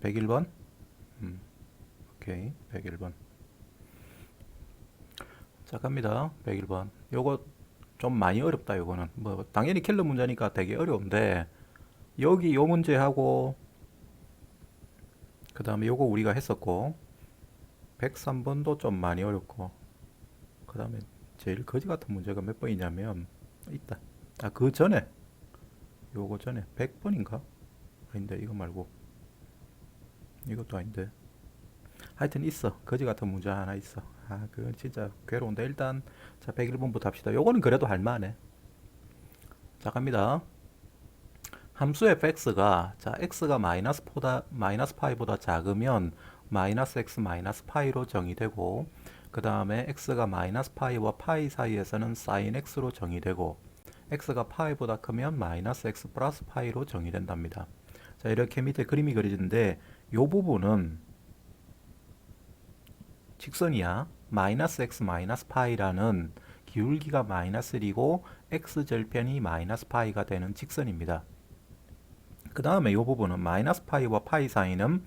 101번? 오케이. 101번. 자, 갑니다. 101번. 요거 좀 많이 어렵다, 요거는. 뭐, 당연히 킬러 문제니까 되게 어려운데, 여기 요 문제하고, 그 다음에 요거 우리가 했었고, 103번도 좀 많이 어렵고, 그 다음에 제일 거지 같은 문제가 몇 번이냐면, 있다. 아, 그 전에, 요거 전에 100번인가? 아닌데, 이거 말고. 이것도 아닌데. 하여튼 있어. 거지 같은 문제 하나 있어. 아, 그건 진짜 괴로운데. 일단, 자, 101번부터 합시다. 요거는 그래도 할만해. 자, 갑니다. 함수 fx가, 자, x가 마이너스 파이보다 작으면 마이너스 x 마이너스 파이로 정의되고, 그 다음에 x가 마이너스 파이와 파이 사이에서는 sin x로 정의되고, x가 파이보다 크면 마이너스 x 플러스 파이로 정의된답니다. 자, 이렇게 밑에 그림이 그려지는데, 요 부분은 직선이야. 마이너스 x 마이너스 파이라는 기울기가 마이너스 1이고 x 절편이 마이너스 파이가 되는 직선입니다. 그 다음에 이 부분은 마이너스 파이와 파이 사이는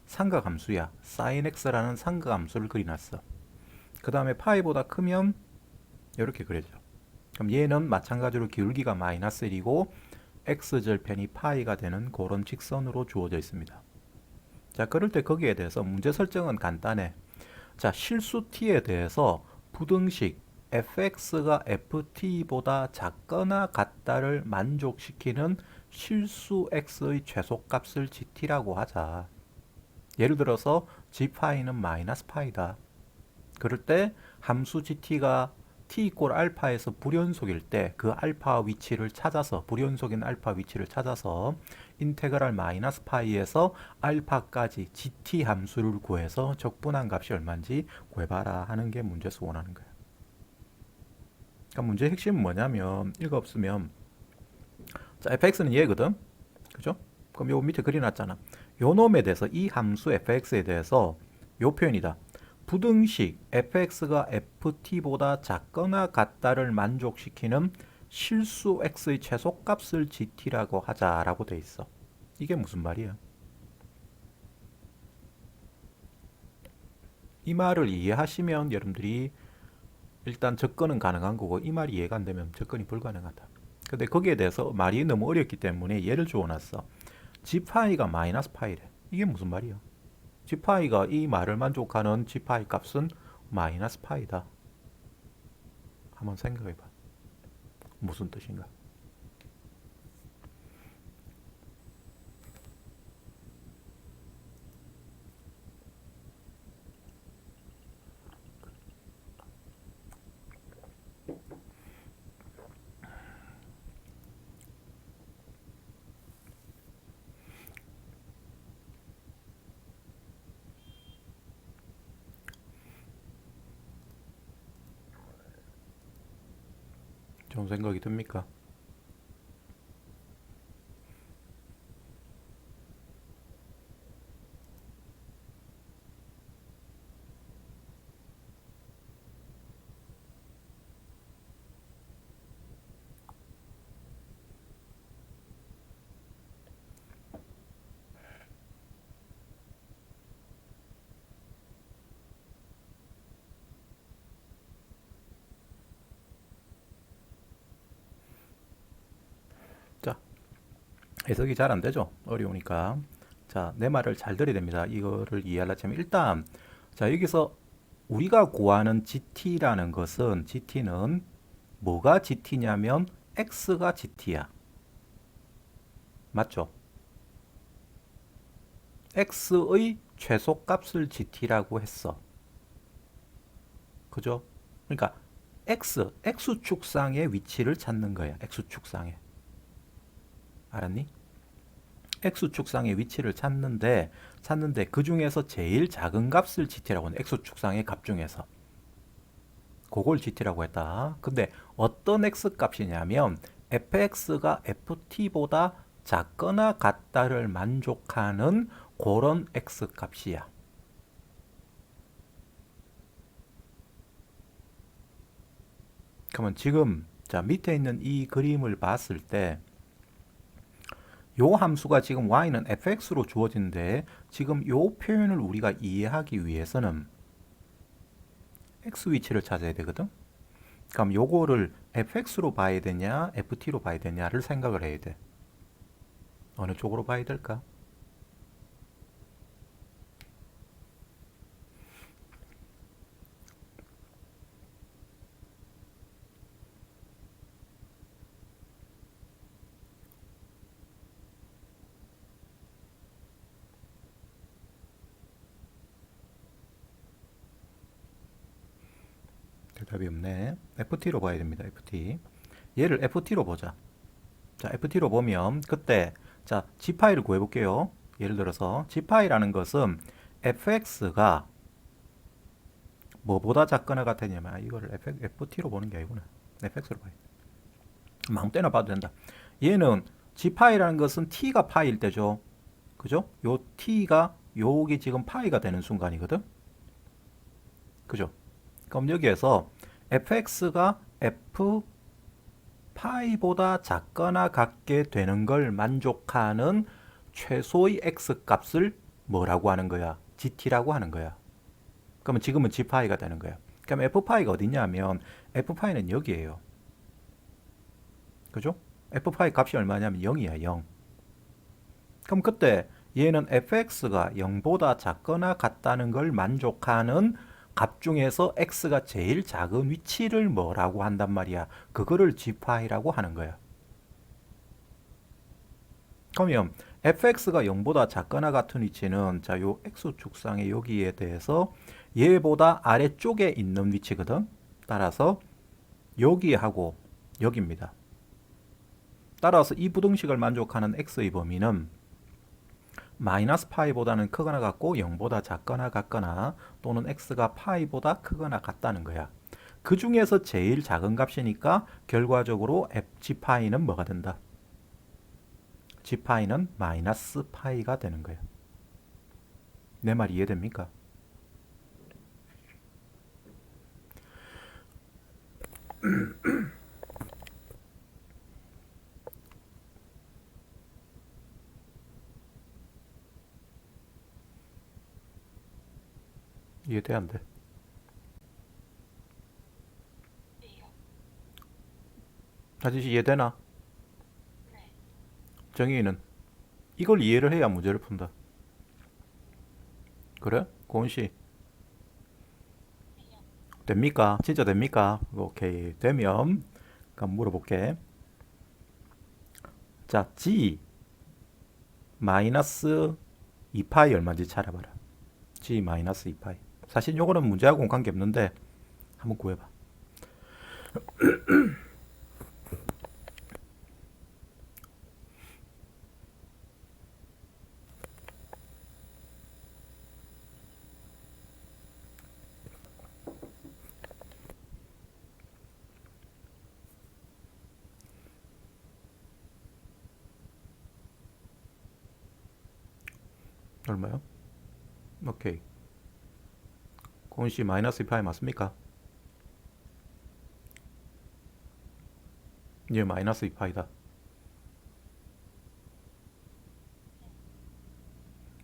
삼각함수야. sin x라는 삼각함수를 그려놨어. 그 다음에 파이보다 크면 이렇게 그려져. 그럼 얘는 마찬가지로 기울기가 마이너스 1이고 x절편이 파이가 되는 그런 직선으로 주어져 있습니다. 자, 그럴 때 거기에 대해서 문제 설정은 간단해. 자, 실수 t에 대해서 부등식 fx가 ft보다 작거나 같다를 만족시키는 실수 x의 최소값을 gt라고 하자. 예를 들어서 g파이는 마이너스 파이다. 그럴 때 함수 gt가 t 이꼴 알파에서 불연속일 때 그 알파 위치를 찾아서, 불연속인 알파 위치를 찾아서 인테그랄 마이너스 파이에서 알파까지 gt 함수를 구해서 적분한 값이 얼마인지 구해봐라 하는 게 문제에서 원하는 거야. 그러니까 문제의 핵심은 뭐냐면 이거 없으면, 자, fx는 얘거든. 그죠? 그럼 요 밑에 그려놨잖아. 요 놈에 대해서, 이 함수 fx에 대해서 요 표현이다. 부등식 fx가 ft보다 작거나 같다를 만족시키는 실수 x의 최소값을 gt라고 하자라고 돼 있어. 이게 무슨 말이야? 이 말을 이해하시면 여러분들이 일단 접근은 가능한 거고, 이 말이 이해가 안 되면 접근이 불가능하다. 근데 거기에 대해서 말이 너무 어렵기 때문에 예를 주어놨어. g파이가 마이너스 파이래. 이게 무슨 말이야? g파이가 이 말을 만족하는 g파이 값은 마이너스 파이다. 한번 생각해봐. 무슨 뜻인가? 좋은 생각이 듭니까? 자, 해석이 잘 안 되죠? 어려우니까. 자, 내 말을 잘 들어야 됩니다. 이거를 이해하려면 일단, 자, 여기서 우리가 구하는 GT라는 것은, GT는 뭐가 GT냐면 X가 GT야. 맞죠? X의 최소값을 GT라고 했어. 그죠? 그러니까 X축상의 위치를 찾는 거야. X축상에. 알았니? X축상의 위치를 찾는데 그 중에서 제일 작은 값을 GT라고 하는, X축상의 값 중에서. 그걸 GT라고 했다. 근데 어떤 X 값이냐면 fx가 ft보다 작거나 같다를 만족하는 그런 X 값이야. 그러면 지금 자 밑에 있는 이 그림을 봤을 때 요 함수가 지금 y는 fx로 주어진데 지금 요 표현을 우리가 이해하기 위해서는 x 위치를 찾아야 되거든. 그럼 요거를 fx로 봐야 되냐 ft로 봐야 되냐를 생각을 해야 돼. 어느 쪽으로 봐야 될까? 대답이 없네. ft로 봐야 됩니다. ft. 얘를 ft로 보자. 자, ft로 보면 그때 자, g파이를 구해 볼게요. 예를 들어서 g파이라는 것은 fx가 뭐보다 작거나 같으냐면 이거를 ft로 보는 게 아니구나. fx로 봐야 돼. 아무 때나 봐도 된다. 얘는 g파이라는 것은 t가 파이일 때죠. 그죠? 요 t가 요게 지금 파이가 되는 순간이거든. 그죠? 그럼 여기에서 fx가 f 파이보다 작거나 같게 되는 걸 만족하는 최소의 x 값을 뭐라고 하는 거야? gt라고 하는 거야. 그러면 지금은 g파이가 되는 거야. 그럼 f파이가 어디냐면 f파이는 여기에요. 그죠? f파이 값이 얼마냐면 0이야, 0. 그럼 그때 얘는 fx가 0보다 작거나 같다는 걸 만족하는 값 중에서 x가 제일 작은 위치를 뭐라고 한단 말이야. 그거를 g파이라고 하는 거야. 그러면 fx가 0보다 작거나 같은 위치는 자, 요 x축상의 여기에 대해서 얘보다 아래쪽에 있는 위치거든. 따라서 여기하고 여기입니다. 따라서 이 부등식을 만족하는 x의 범위는 마이너스 파이보다는 크거나 같고 0보다 작거나 같거나 또는 x가 파이보다 크거나 같다는 거야. 그 중에서 제일 작은 값이니까 결과적으로 g파이는 뭐가 된다? g파이는 마이너스 파이가 되는 거야. 내 말 이해됩니까? 이해돼 안 돼? 아저씨 이해되나? 정의는 이걸 이해를 해야 문제를 푼다. 그래? 고은 씨 됩니까? 진짜 됩니까? 오케이 되면 그럼 물어볼게. 자, g 마이너스 2파이 얼마인지 찾아봐라. g 마이너스 2파이. 사실 요거는 문제하고는 관계없는데 한번 구해봐. 얼마요? 오케이. 고은 씨 마이너스 2파이 맞습니까? 예, 마이너스 2파이다.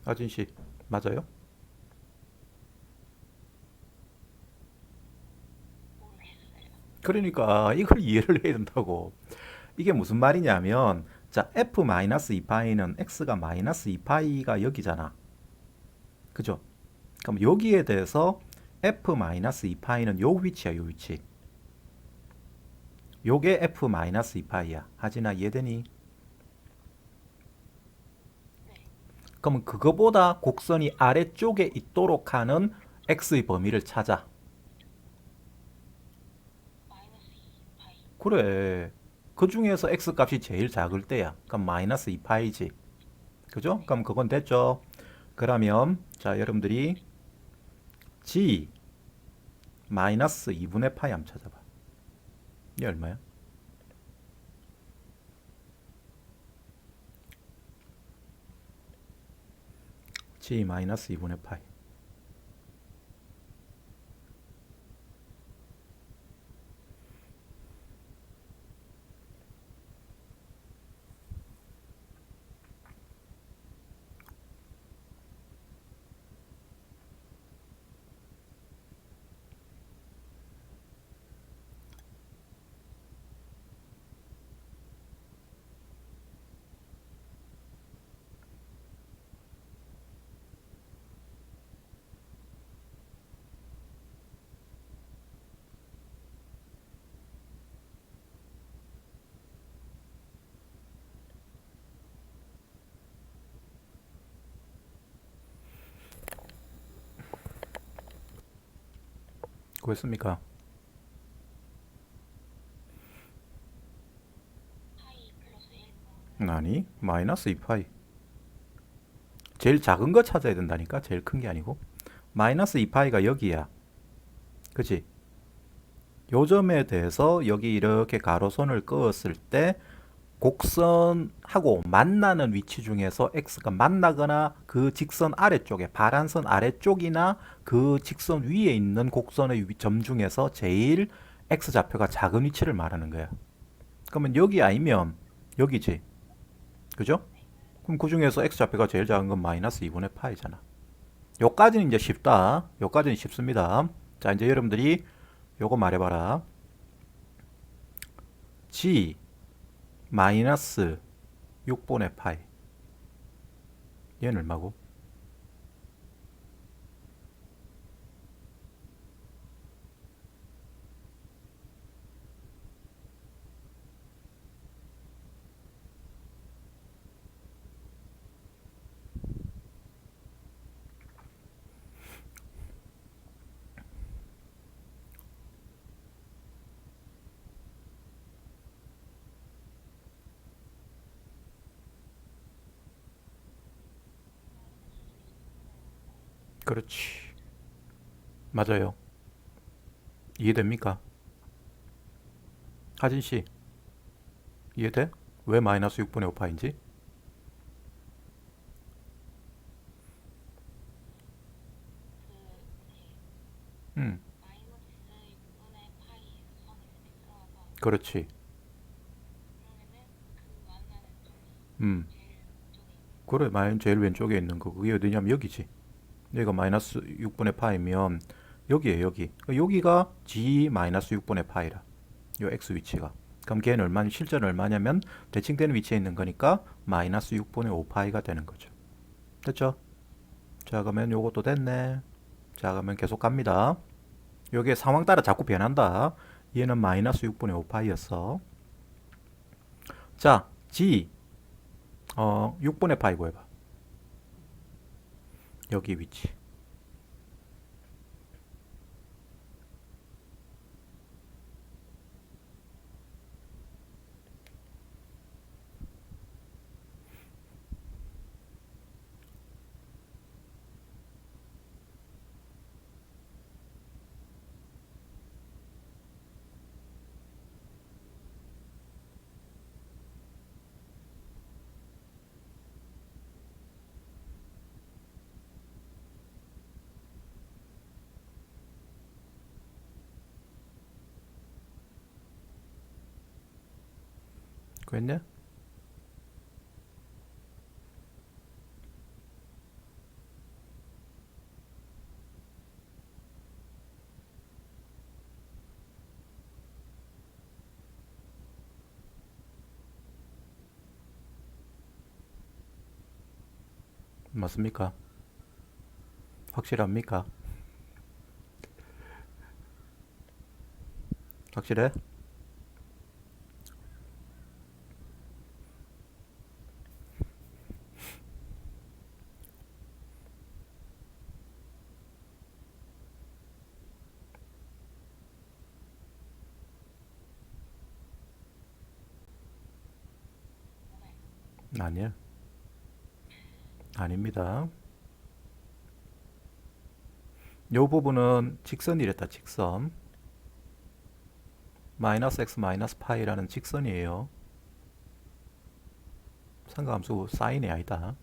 아진 씨 맞아요? 그러니까 이걸 이해를 해야 된다고. 이게 무슨 말이냐면 자, f-2파이는 x가 마이너스 2파이가 여기잖아. 그죠? 그럼 여기에 대해서 f-2파이는 요 위치야, 요 위치. 요게 f-2파이야. 하진아 이해되니? 그러면 그거보다 곡선이 아래쪽에 있도록 하는 x의 범위를 찾아. 그래. 그 중에서 x 값이 제일 작을 때야. 그럼 마이너스 2파이지. 그죠? 그럼 그건 됐죠? 그러면 자, 여러분들이 g 마이너스 2분의 파이 한번 찾아봐. 이게 얼마야? g 마이너스 2분의 파이. 구했습니까? 아니, 마이너스 2파이. 제일 작은 거 찾아야 된다니까. 제일 큰 게 아니고. 마이너스 2파이가 여기야. 그치? 요 점에 대해서 여기 이렇게 가로선을 그었을 때 곡선하고 만나는 위치 중에서 x가 만나거나 그 직선 아래쪽에 바란선 아래쪽이나 그 직선 위에 있는 곡선의 점 중에서 제일 x좌표가 작은 위치를 말하는 거야. 그러면 여기 아니면 여기지. 그죠? 그럼 그 중에서 x좌표가 제일 작은 건 마이너스 2분의 파이잖아. 요까지는 이제 쉽다. 요까지는 쉽습니다. 자, 이제 여러분들이 요거 말해봐라. g 마이너스 6분의 파이. 얘는 얼마고? 그렇지. 맞아요. 이해됩니까? 하진 씨, 이해돼? 왜 마이너스 6분의 5파인지? 음, 그렇지. 음, 그래, 제일 왼쪽에 있는 거. 그게 어디냐면 여기지. 여기가 마이너스 6분의 파이면 여기에요, 여기. 여기가 g 마이너스 6분의 파이라. 요 x 위치가. 그럼 걔는 얼마냐? 실제는 얼마냐면 대칭되는 위치에 있는 거니까 마이너스 6분의 5파이가 되는 거죠. 됐죠? 자, 그러면 요것도 됐네. 자, 그러면 계속 갑니다. 요게 상황 따라 자꾸 변한다. 얘는 마이너스 6분의 5파이였어. 자, g 6분의 파이 구해봐. 여기 위치. 구했냐? 맞습니까? 확실합니까? 확실해? 아니야. 아닙니다. 요 부분은 직선이랬다, 직선. 마이너스 x 마이너스 파이라는 직선이에요. 상가함수 사인이 아니다.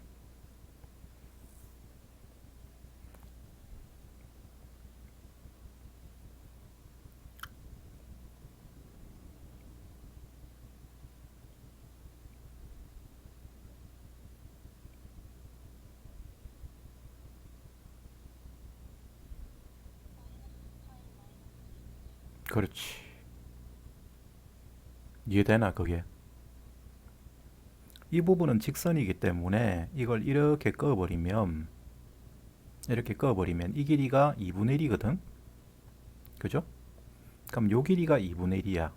그렇지. 이해되나, 그게? 이 부분은 직선이기 때문에 이걸 이렇게 그어버리면 이 길이가 2분의 1이거든. 그죠? 그럼 요 길이가 2분의 1이야.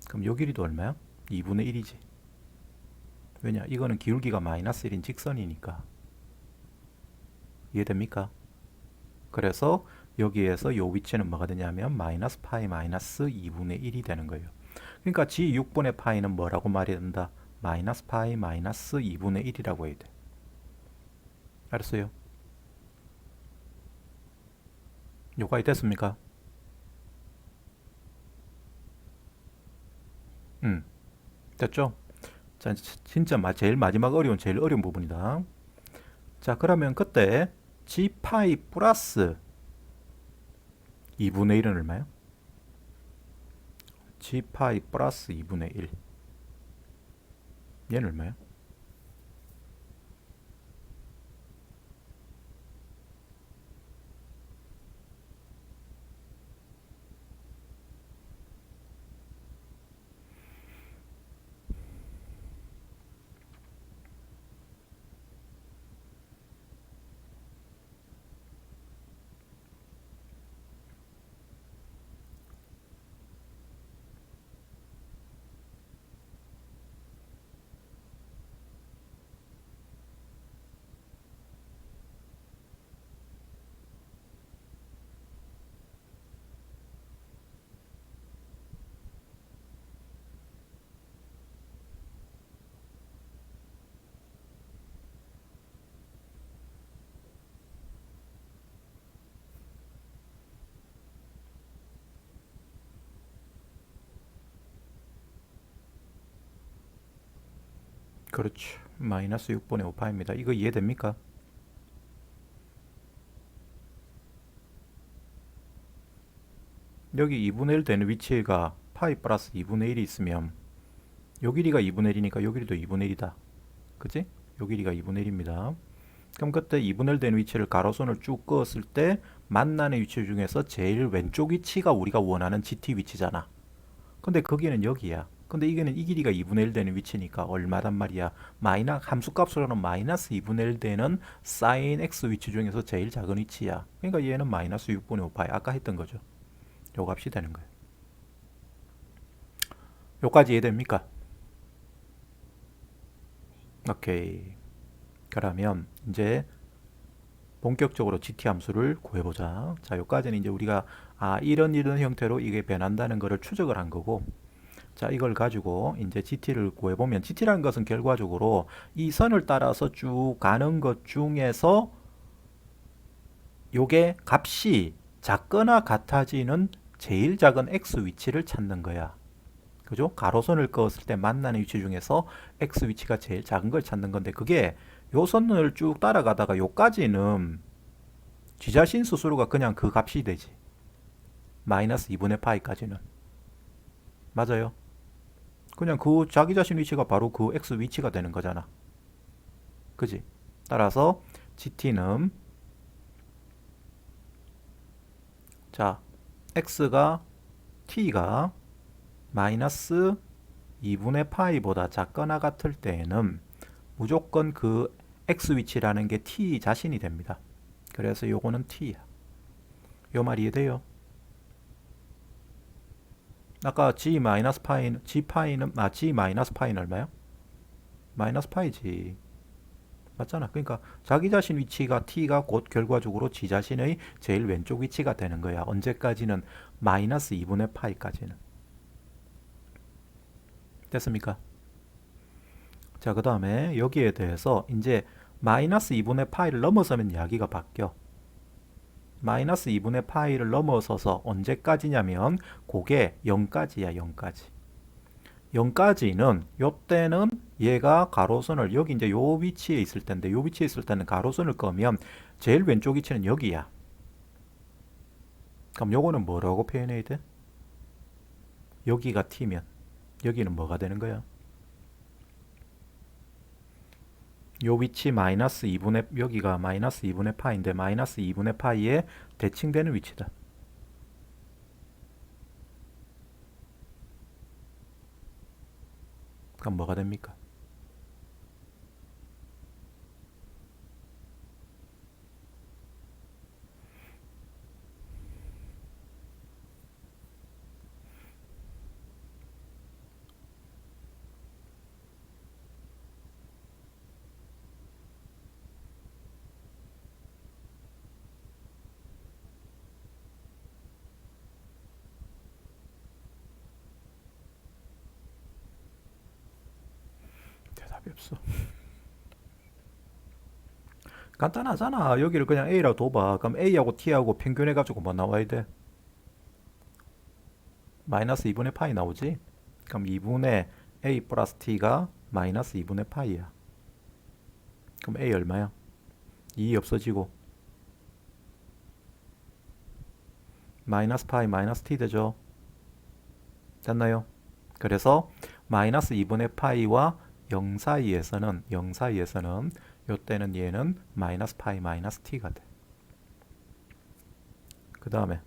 그럼 요 길이도 얼마야? 2분의 1이지. 왜냐? 이거는 기울기가 마이너스 1인 직선이니까. 이해됩니까? 그래서 여기에서 요 위치는 뭐가 되냐면 마이너스 파이 마이너스 2분의 1이 되는 거예요. 그러니까 G6분의 파이는 뭐라고 말이 된다? 마이너스 파이 마이너스 2분의 1이라고 해야 돼. 알았어요? 요까지 됐습니까? 됐죠? 자, 진짜 제일 마지막 제일 어려운 부분이다. 자, 그러면 그때 G 파이 플러스 2분의 1은 얼마요? G 파이 플러스 2분의 1. 얘는 얼마요? 그렇죠. 마이너스 6분의 5파입니다. 이거 이해됩니까? 여기 2분의 1 되는 위치가 파이 플러스 2분의 1이 있으면 요 길이가 2분의 1이니까 요 길이도 2분의 1이다. 그치? 요 길이가 2분의 1입니다. 그럼 그때 2분의 1 되는 위치를 가로선을 쭉 그었을 때 만나는 위치 중에서 제일 왼쪽 위치가 우리가 원하는 GT 위치잖아. 근데 거기는 여기야. 근데 이게는 이 길이가 2분의 1 되는 위치니까 얼마단 말이야? 함수값으로는 마이너스 2분의 1 되는 sin x 위치 중에서 제일 작은 위치야. 그러니까 얘는 마이너스 6분의 5파이. 아까 했던 거죠. 요 값이 되는 거예요. 요까지 이해됩니까? 오케이. 그러면 이제 본격적으로 GT 함수를 구해보자. 자, 요까지는 이제 우리가 이런 형태로 이게 변한다는 것을 추적을 한 거고, 자, 이걸 가지고 이제 GT를 구해보면 GT라는 것은 결과적으로 이 선을 따라서 쭉 가는 것 중에서 요게 값이 작거나 같아지는 제일 작은 X 위치를 찾는 거야. 그죠? 가로선을 그었을 때 만나는 위치 중에서 X 위치가 제일 작은 걸 찾는 건데 그게 요 선을 쭉 따라가다가 요까지는 지 자신 스스로가 그냥 그 값이 되지. 마이너스 2분의 파이까지는. 맞아요. 그냥 그 자기 자신 위치가 바로 그 X 위치가 되는 거잖아. 그지? 따라서 GT는 자, X가 T가 마이너스 2분의 파이보다 작거나 같을 때에는 무조건 그 X 위치라는 게 T 자신이 됩니다. 그래서 요거는 T야. 요 말 이해돼요? 아까 G 마이너스 파이는 G 마이너스 파이는 얼마요? 마이너스 파이지. 맞잖아. 그러니까 자기 자신 위치가 T가 곧 결과적으로 지 자신의 제일 왼쪽 위치가 되는 거야. 언제까지는? 마이너스 2분의 파이까지는. 됐습니까? 자, 그 다음에 여기에 대해서 이제 마이너스 2분의 파이를 넘어서면 이야기가 바뀌어. 마이너스 2분의 파이를 넘어서서 언제까지냐면 그게 0까지야. 0까지. 0까지는 요때는 얘가 가로선을 여기 이제 요 위치에 있을 텐데 요 위치에 있을 때는 가로선을 끄면 제일 왼쪽 위치는 여기야. 그럼 요거는 뭐라고 표현해야 돼? 여기가 t면 여기는 뭐가 되는 거야? 요 위치 마이너스 2분의 여기가 마이너스 2분의 파인데 마이너스 2분의 파이에 대칭되는 위치다. 그럼 뭐가 됩니까? 답이 없어. 간단하잖아. 여기를 그냥 A라고 둬봐. 그럼 A하고 T하고 평균해가지고 뭐 나와야 돼? 마이너스 2분의 파이 나오지? 그럼 2분의 A 플러스 T가 마이너스 2분의 파이야. 그럼 A 얼마야? 2 없어지고 마이너스 파이 마이너스 T 되죠? 됐나요? 그래서 마이너스 2분의 파이와 0 사이에서는 요때는 얘는 마이너스 파이 마이너스 T가 돼. 그 다음에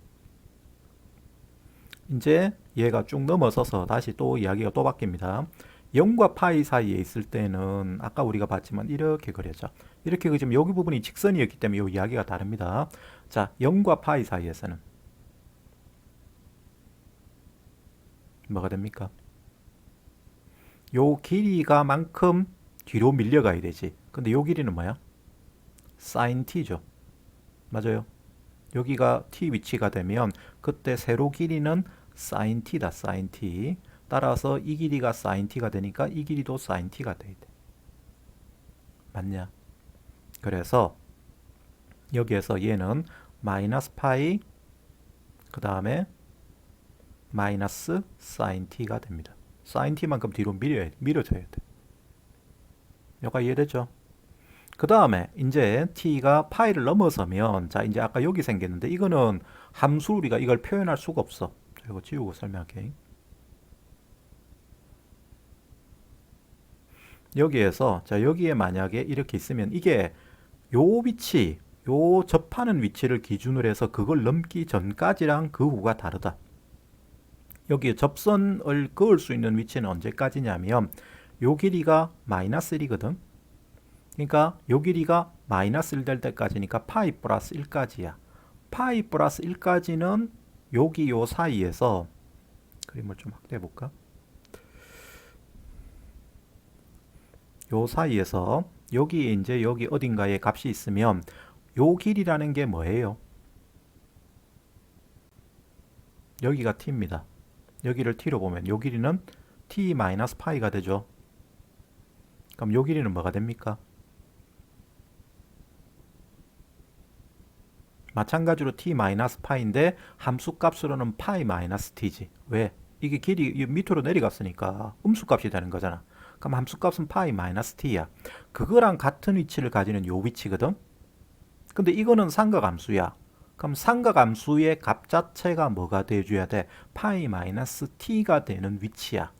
이제 얘가 쭉 넘어서서 다시 또 이야기가 또 바뀝니다. 0과 파이 사이에 있을 때는 아까 우리가 봤지만 이렇게 그려져. 이렇게 그리면 여기 부분이 직선이었기 때문에 이 이야기가 다릅니다. 자, 0과 파이 사이에서는 뭐가 됩니까? 요 길이가 만큼 뒤로 밀려가야 되지. 근데 요 길이는 뭐야? sin t죠. 맞아요. 여기가 t 위치가 되면 그때 세로 길이는 sin t다. sin t. 따라서 이 길이가 sin t가 되니까 이 길이도 sin t가 돼야 돼. 맞냐? 그래서 여기에서 얘는 마이너스 파이 그 다음에 마이너스 sin t가 됩니다. sin t만큼 뒤로 밀어줘야 돼. 여기가 이해되죠? 그 다음에 이제 t가 파이를 넘어서면 자 이제 아까 여기 생겼는데 이거는 함수 우리가 이걸 표현할 수가 없어. 이거 지우고 설명할게. 여기에서 자 여기에 만약에 이렇게 있으면 이게 요 위치 요 접하는 위치를 기준으로 해서 그걸 넘기 전까지랑 그 후가 다르다. 여기에 접선을 그을 수 있는 위치는 언제까지냐면 요 길이가 마이너스 1이거든. 그러니까 요 길이가 마이너스 1 될 때까지니까 파이 플러스 1까지야. 파이 플러스 1까지는 여기 요 사이에서 그림을 좀 확대해 볼까? 요 사이에서 여기 이제 여기 어딘가에 값이 있으면 요 길이라는 게 뭐예요? 여기가 t입니다. 여기를 t로 보면 요 길이는 t 마이너스 파이가 되죠. 그럼 요 길이는 뭐가 됩니까? 마찬가지로 t 마이너스 파인데 함수 값으로는 파이 마이너스 t지. 왜? 이게 길이 밑으로 내려갔으니까 음수 값이 되는 거잖아. 그럼 함수 값은 파이 마이너스 t야. 그거랑 같은 위치를 가지는 요 위치거든. 근데 이거는 삼각함수야. 그럼 삼각함수의 값 자체가 뭐가 돼줘야 돼? 파이 마이너스 t가 되는 위치야.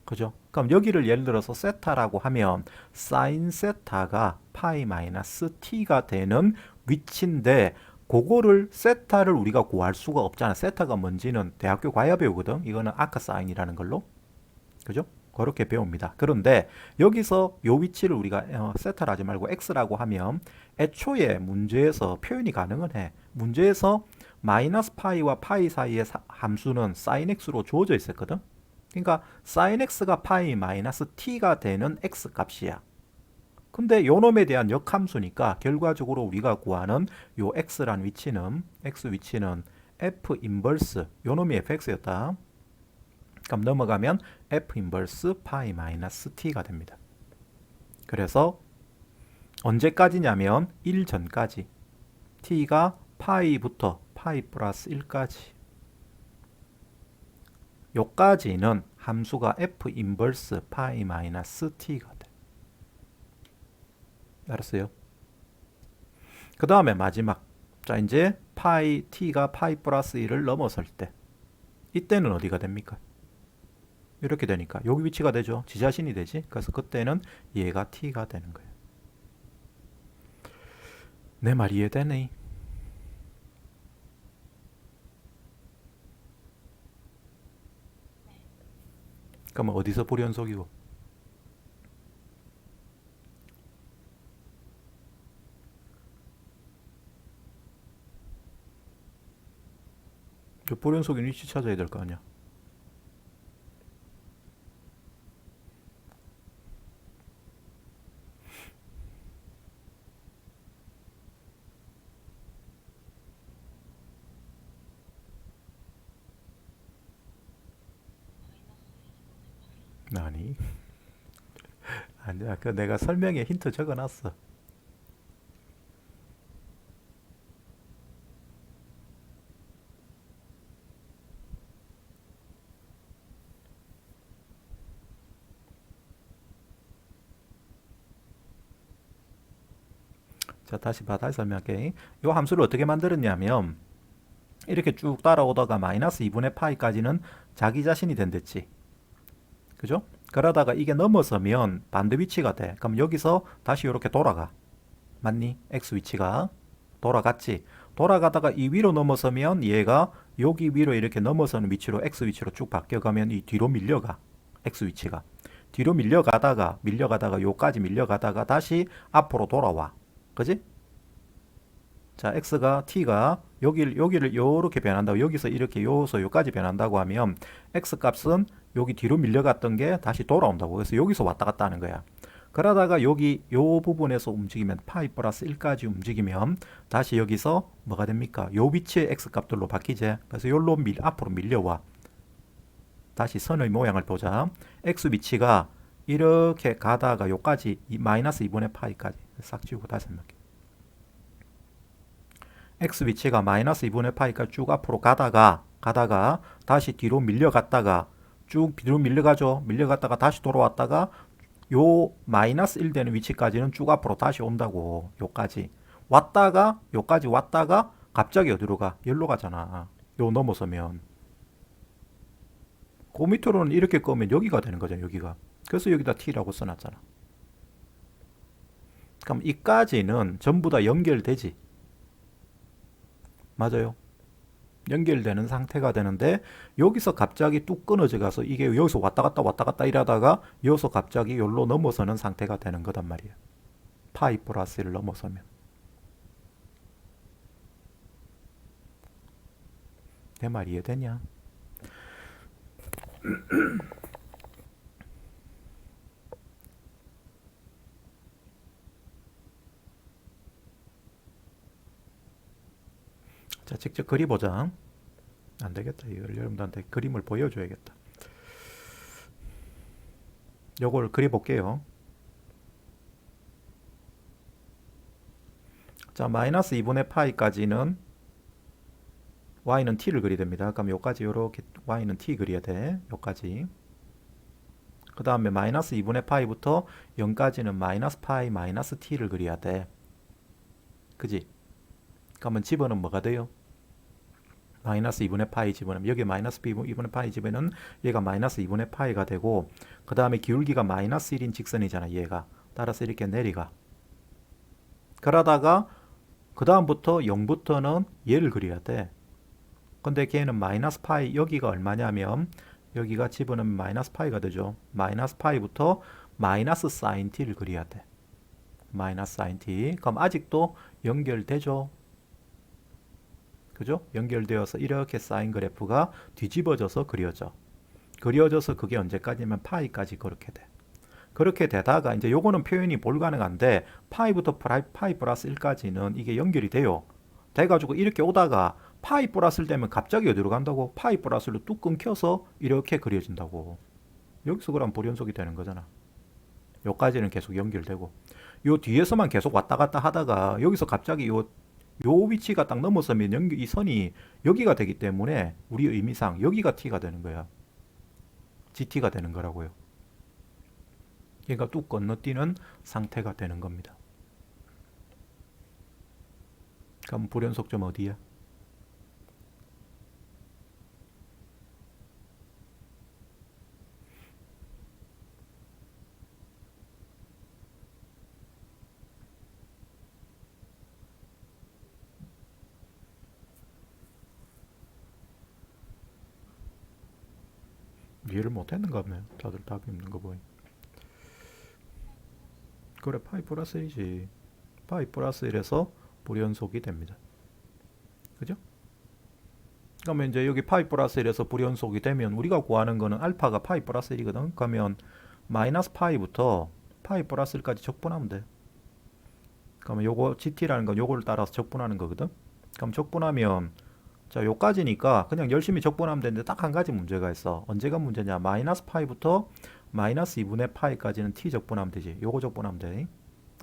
그죠? 그럼 여기를 예를 들어서 세타라고 하면 사인 세타가 파이 마이너스 t가 되는 위치인데 그거를 세타를 우리가 구할 수가 없잖아. 세타가 뭔지는 대학교 가야 배우거든. 이거는 아까 사인이라는 걸로. 그죠? 그렇게 배웁니다. 그런데 여기서 요 위치를 우리가 세타를 하지 말고 x라고 하면 애초에 문제에서 표현이 가능은 해. 문제에서 마이너스 파이와 파이 사이의 함수는 sin x로 주어져 있었거든. 그러니까 sin x가 파이 마이너스 t가 되는 x 값이야. 근데 요 놈에 대한 역함수니까 결과적으로 우리가 구하는 요 x란 위치는 x 위치는 f 인버스 요 놈이 fx였다. 그럼 넘어가면 f 인버스 파이 마이너스 t가 됩니다. 그래서 언제까지냐면 1 전까지 t가 파이부터 파이 플러스 1까지 요까지는 함수가 f 인버스 파이 마이너스 t가 돼. 알았어요? 그 다음에 마지막 자 이제 파이 t가 파이 플러스 1을 넘어설 때 이때는 어디가 됩니까? 이렇게 되니까 여기 위치가 되죠. 지 자신이 되지. 그래서 그때는 얘가 t가 되는 거예요. 내 말 이해되네? 그러면 어디서 불연속이고? 저 불연속인 위치 찾아야 될 거 아니야. 아니 아니야, 그 내가 설명에 힌트 적어놨어. 자, 다시 설명할게. 이 함수를 어떻게 만들었냐면 이렇게 쭉 따라오다가 마이너스 2분의 파이까지는 자기 자신이 된댔지. 그죠? 그러다가 이게 넘어서면 반대 위치가 돼. 그럼 여기서 다시 이렇게 돌아가. 맞니? x 위치가 돌아갔지. 돌아가다가 이 위로 넘어서면 얘가 여기 위로 이렇게 넘어서는 위치로 x 위치로 쭉 바뀌어가면 이 뒤로 밀려가. x 위치가. 뒤로 밀려가다가 요까지 밀려가다가 다시 앞으로 돌아와. 그지? 자, t가 여기를 요렇게 변한다고, 여기서 이렇게 요서 요까지 변한다고 하면 x 값은 여기 뒤로 밀려갔던 게 다시 돌아온다고. 그래서 여기서 왔다 갔다 하는 거야. 그러다가 여기 요 부분에서 움직이면 파이 플러스 1까지 움직이면 다시 여기서 뭐가 됩니까? 요 위치의 x 값들로 바뀌지. 그래서 요로 앞으로 밀려와. 다시 선의 모양을 보자. x 위치가 이렇게 가다가 요까지 마이너스 2분의 파이까지 싹 지우고 다시 한번 x 위치가 마이너스 2분의 파이까지 쭉 앞으로 가다가 다시 뒤로 밀려갔다가 쭉 뒤로 밀려갔다가 다시 돌아왔다가 요 마이너스 1 되는 위치까지는 쭉 앞으로 다시 온다고. 요까지 요까지 왔다가 갑자기 어디로 가? 여기로 가잖아. 요 넘어서면 그 밑으로는 이렇게 끄면 여기가 되는 거잖아. 여기가. 그래서 여기다 t라고 써놨잖아. 그럼 이까지는 전부 다 연결되지. 맞아요. 연결되는 상태가 되는데 여기서 갑자기 뚝 끊어져 가서 이게 여기서 왔다 갔다 이러다가 여기서 갑자기 여기로 넘어서는 상태가 되는 거단 말이에요. 파이 플러스 1을 넘어서면. 내 말 이해되냐? 자, 직접 그려보자. 안 되겠다. 이걸 여러분들한테 그림을 보여줘야겠다. 요걸 그려볼게요. 자, 마이너스 2분의 파이까지는 y는 t를 그려야 됩니다. 그럼 요까지 요렇게 y는 t 그려야 돼. 요까지. 그 다음에 마이너스 2분의 파이부터 0까지는 마이너스 파이 마이너스 t를 그려야 돼. 그지? 그러면 집어는 뭐가 돼요? 마이너스 2분의 파이 집어넣으면 여기 마이너스 2분의 파이 집어넣으면 얘가 마이너스 2분의 파이가 되고 그 다음에 기울기가 마이너스 1인 직선이잖아. 얘가. 따라서 이렇게 내려가. 그러다가 그 다음부터 0부터는 얘를 그려야 돼. 근데 걔는 마이너스 파이 여기가 얼마냐면 여기가 집어넣으면 마이너스 파이가 되죠. 마이너스 파이부터 마이너스 사인 t를 그려야 돼. 마이너스 사인 t. 그럼 아직도 연결되죠. 그죠? 연결되어서 이렇게 사인 그래프가 뒤집어져서 그려져서 그게 언제까지면 파이까지 그렇게 돼. 그렇게 되다가 이제 요거는 표현이 불가능한데 파이부터 파이 플러스 1까지는 이게 연결이 돼요. 돼가지고 이렇게 오다가 파이 플러스 1 되면 갑자기 어디로 간다고? 파이 플러스 1로 뚝 끊겨서 이렇게 그려진다고. 여기서 그럼 불연속이 되는 거잖아. 요까지는 계속 연결되고 요 뒤에서만 계속 왔다 갔다 하다가 여기서 갑자기 요 위치가 딱 넘어서면 이 선이 여기가 되기 때문에 우리 의미상 여기가 t가 되는 거야. gt가 되는 거라고요. 얘가 뚝 건너뛰는 상태가 되는 겁니다. 그럼 불연속점 어디야? 이해를 못했는가 보네. 다들 답이 없는 거 보니. 그래, 파이 플러스 1이지. 파이 플러스 1에서 불연속이 됩니다. 그죠? 그러면 이제 여기 파이 플러스 1에서 불연속이 되면 우리가 구하는 거는 알파가 파이 플러스 1이거든. 그러면 마이너스 파이부터 파이 플러스 1까지 적분하면 돼. 그러면 요거 gt라는 건 요거를 따라서 적분하는 거거든. 그럼 적분하면 자, 요까지니까 그냥 열심히 적분하면 되는데 딱 한 가지 문제가 있어. 언제가 문제냐? 마이너스 파이부터 마이너스 2분의 파이까지는 t 적분하면 되지. 요거 적분하면 돼.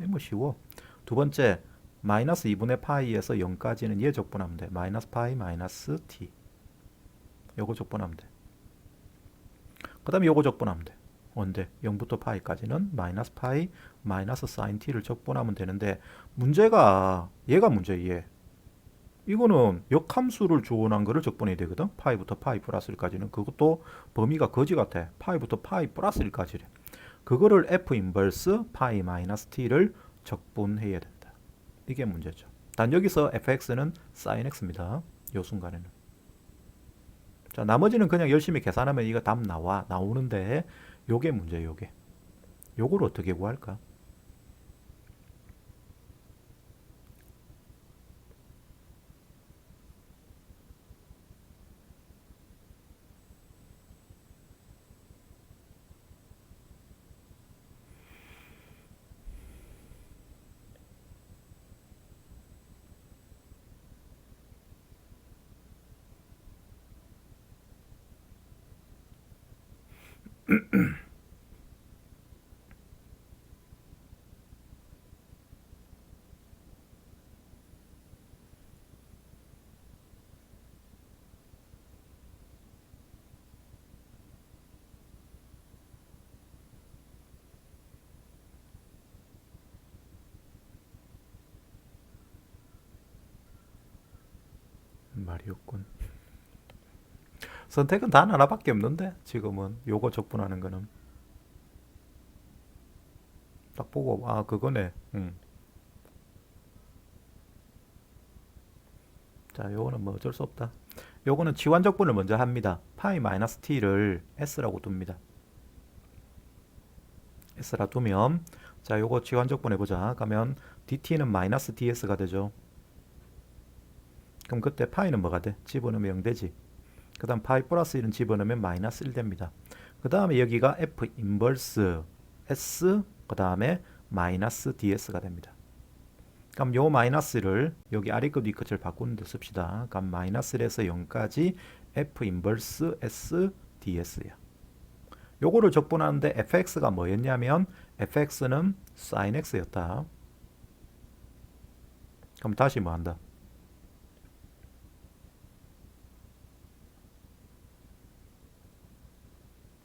이거 뭐 쉬워. 두 번째, 마이너스 2분의 파이에서 0까지는 얘 적분하면 돼. 마이너스 파이 마이너스 t. 요거 적분하면 돼. 그 다음에 요거 적분하면 돼. 언제? 0부터 파이까지는 마이너스 파이 마이너스 사인 t를 적분하면 되는데 문제가 얘가 문제야. 얘. 이거는 역함수를 주원한 거를 적분해야 되거든. 파이부터 파이 플러스 1까지는. 그것도 범위가 거지 같아. 파이부터 파이 플러스 1까지래. 그거를 f 인버스 파이 마이너스 t를 적분해야 된다. 이게 문제죠. 단 여기서 fx는 sin x입니다. 요 순간에는. 자, 나머지는 그냥 열심히 계산하면 이거 답 나오는데 요게 문제예요. 요게. 요걸 어떻게 구할까? 말이 없군. 선택은 단 하나밖에 없는데 지금은 요거 적분하는 거는 딱 보고 아 그거네. 자, 요거는 뭐 어쩔 수 없다. 요거는 지환적분을 먼저 합니다. 파이 마이너스 t를 s라고 둡니다. s라 두면 자, 요거 지환적분 해보자. 그러면 dt는 마이너스 ds가 되죠. 그럼 그때 파이는 뭐가 돼? 집어넣으면 0 되지. 그 다음 파이 플러스 1은 집어넣으면 마이너스 1 됩니다. 그 다음에 여기가 f 인버스 s 그 다음에 마이너스 ds가 됩니다. 그럼 요 마이너스를 여기 아래급 위끝을 바꾸는 데 씁시다. 그럼 마이너스 1에서 0까지 f 인버스 s ds야. 요거를 적분하는데 fx가 뭐였냐면 fx는 sin x였다. 그럼 다시 뭐 한다?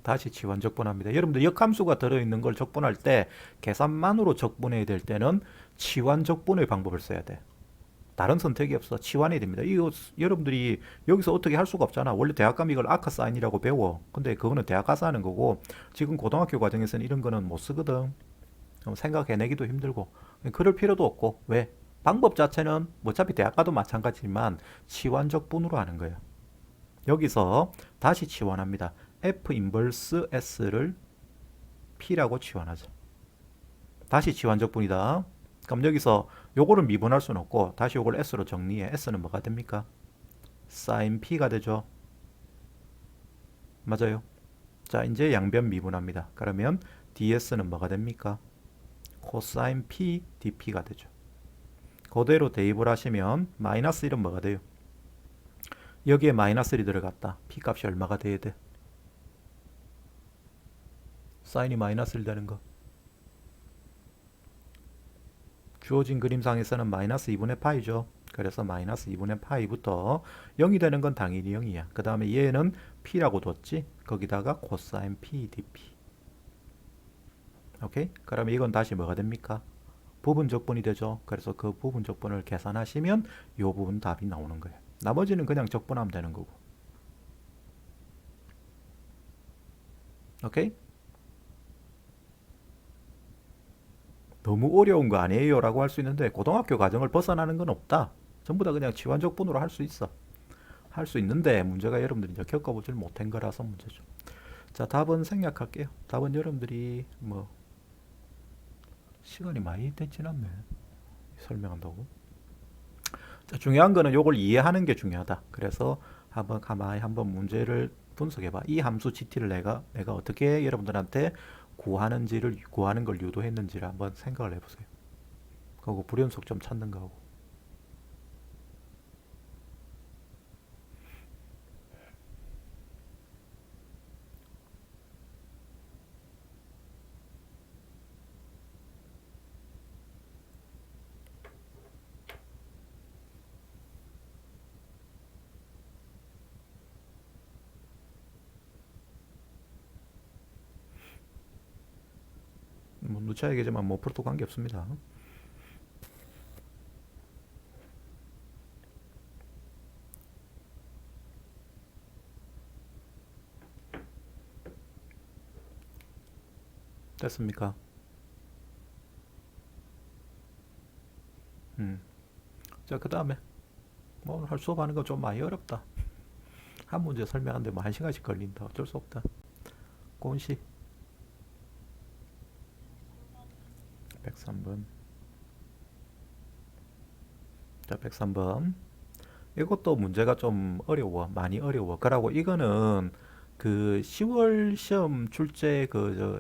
다시 치환 적분합니다. 여러분들 역함수가 들어있는 걸 적분할 때 계산만으로 적분해야 될 때는 치환 적분의 방법을 써야 돼. 다른 선택이 없어. 치환이 됩니다. 이거 여러분들이 여기서 어떻게 할 수가 없잖아. 원래 대학 가면 이걸 아카사인이라고 배워. 근데 그거는 대학 가서 하는 거고 지금 고등학교 과정에서는 이런 거는 못 쓰거든. 생각해내기도 힘들고 그럴 필요도 없고 왜? 방법 자체는 어차피 대학 가도 마찬가지지만 치환 적분으로 하는 거예요. 여기서 다시 치환합니다. f 인버스 s를 p라고 치환하죠. 다시 치환적분이다. 그럼 여기서 요거를 미분할 수는 없고 다시 요걸 s로 정리해. s는 뭐가 됩니까? sin p가 되죠. 맞아요. 자, 이제 양변 미분합니다. 그러면 ds는 뭐가 됩니까? cosine p dp가 되죠. 그대로 대입을 하시면 마이너스 1은 뭐가 돼요? 여기에 마이너스 1이 들어갔다. p 값이 얼마가 돼야 돼? 사인이 마이너스 1 되는 거. 주어진 그림상에서는 마이너스 2분의 파이죠. 그래서 마이너스 2분의 파이부터 0이 되는 건 당연히 0이야. 그 다음에 얘는 p라고 뒀지. 거기다가 코사인 p dp. 오케이? 그러면 이건 다시 뭐가 됩니까? 부분적분이 되죠. 그래서 그 부분적분을 계산하시면 이 부분 답이 나오는 거예요. 나머지는 그냥 적분하면 되는 거고. 오케이? 너무 어려운 거 아니에요? 라고 할 수 있는데 고등학교 과정을 벗어나는 건 없다. 전부 다 그냥 지환적분으로 할 수 있어. 할 수 있는데 문제가 여러분들이 이제 겪어보질 못한 거라서 문제죠. 자, 답은 생략할게요. 답은 여러분들이 뭐 시간이 많이 지났네. 설명한다고. 자, 중요한 거는 요걸 이해하는 게 중요하다. 그래서 한번 가만히 한번 문제를 분석해봐. 이 함수 gt를 내가 어떻게 여러분들한테 구하는 걸 유도했는지를 한번 생각을 해보세요. 그리고 불연속 좀 찾는 거하고. 붙여야 되겠지만 뭐 프로토 관계 없습니다. 됐습니까? 자, 그 다음에 뭐 오늘 할 수업하는 거 좀 많이 어렵다. 한 문제 설명하는데 뭐 1시간씩 걸린다. 어쩔 수 없다. 고은씨 103번. 자, 103번. 이것도 문제가 좀 어려워. 많이 어려워. 그러고 이거는 그 10월 시험 출제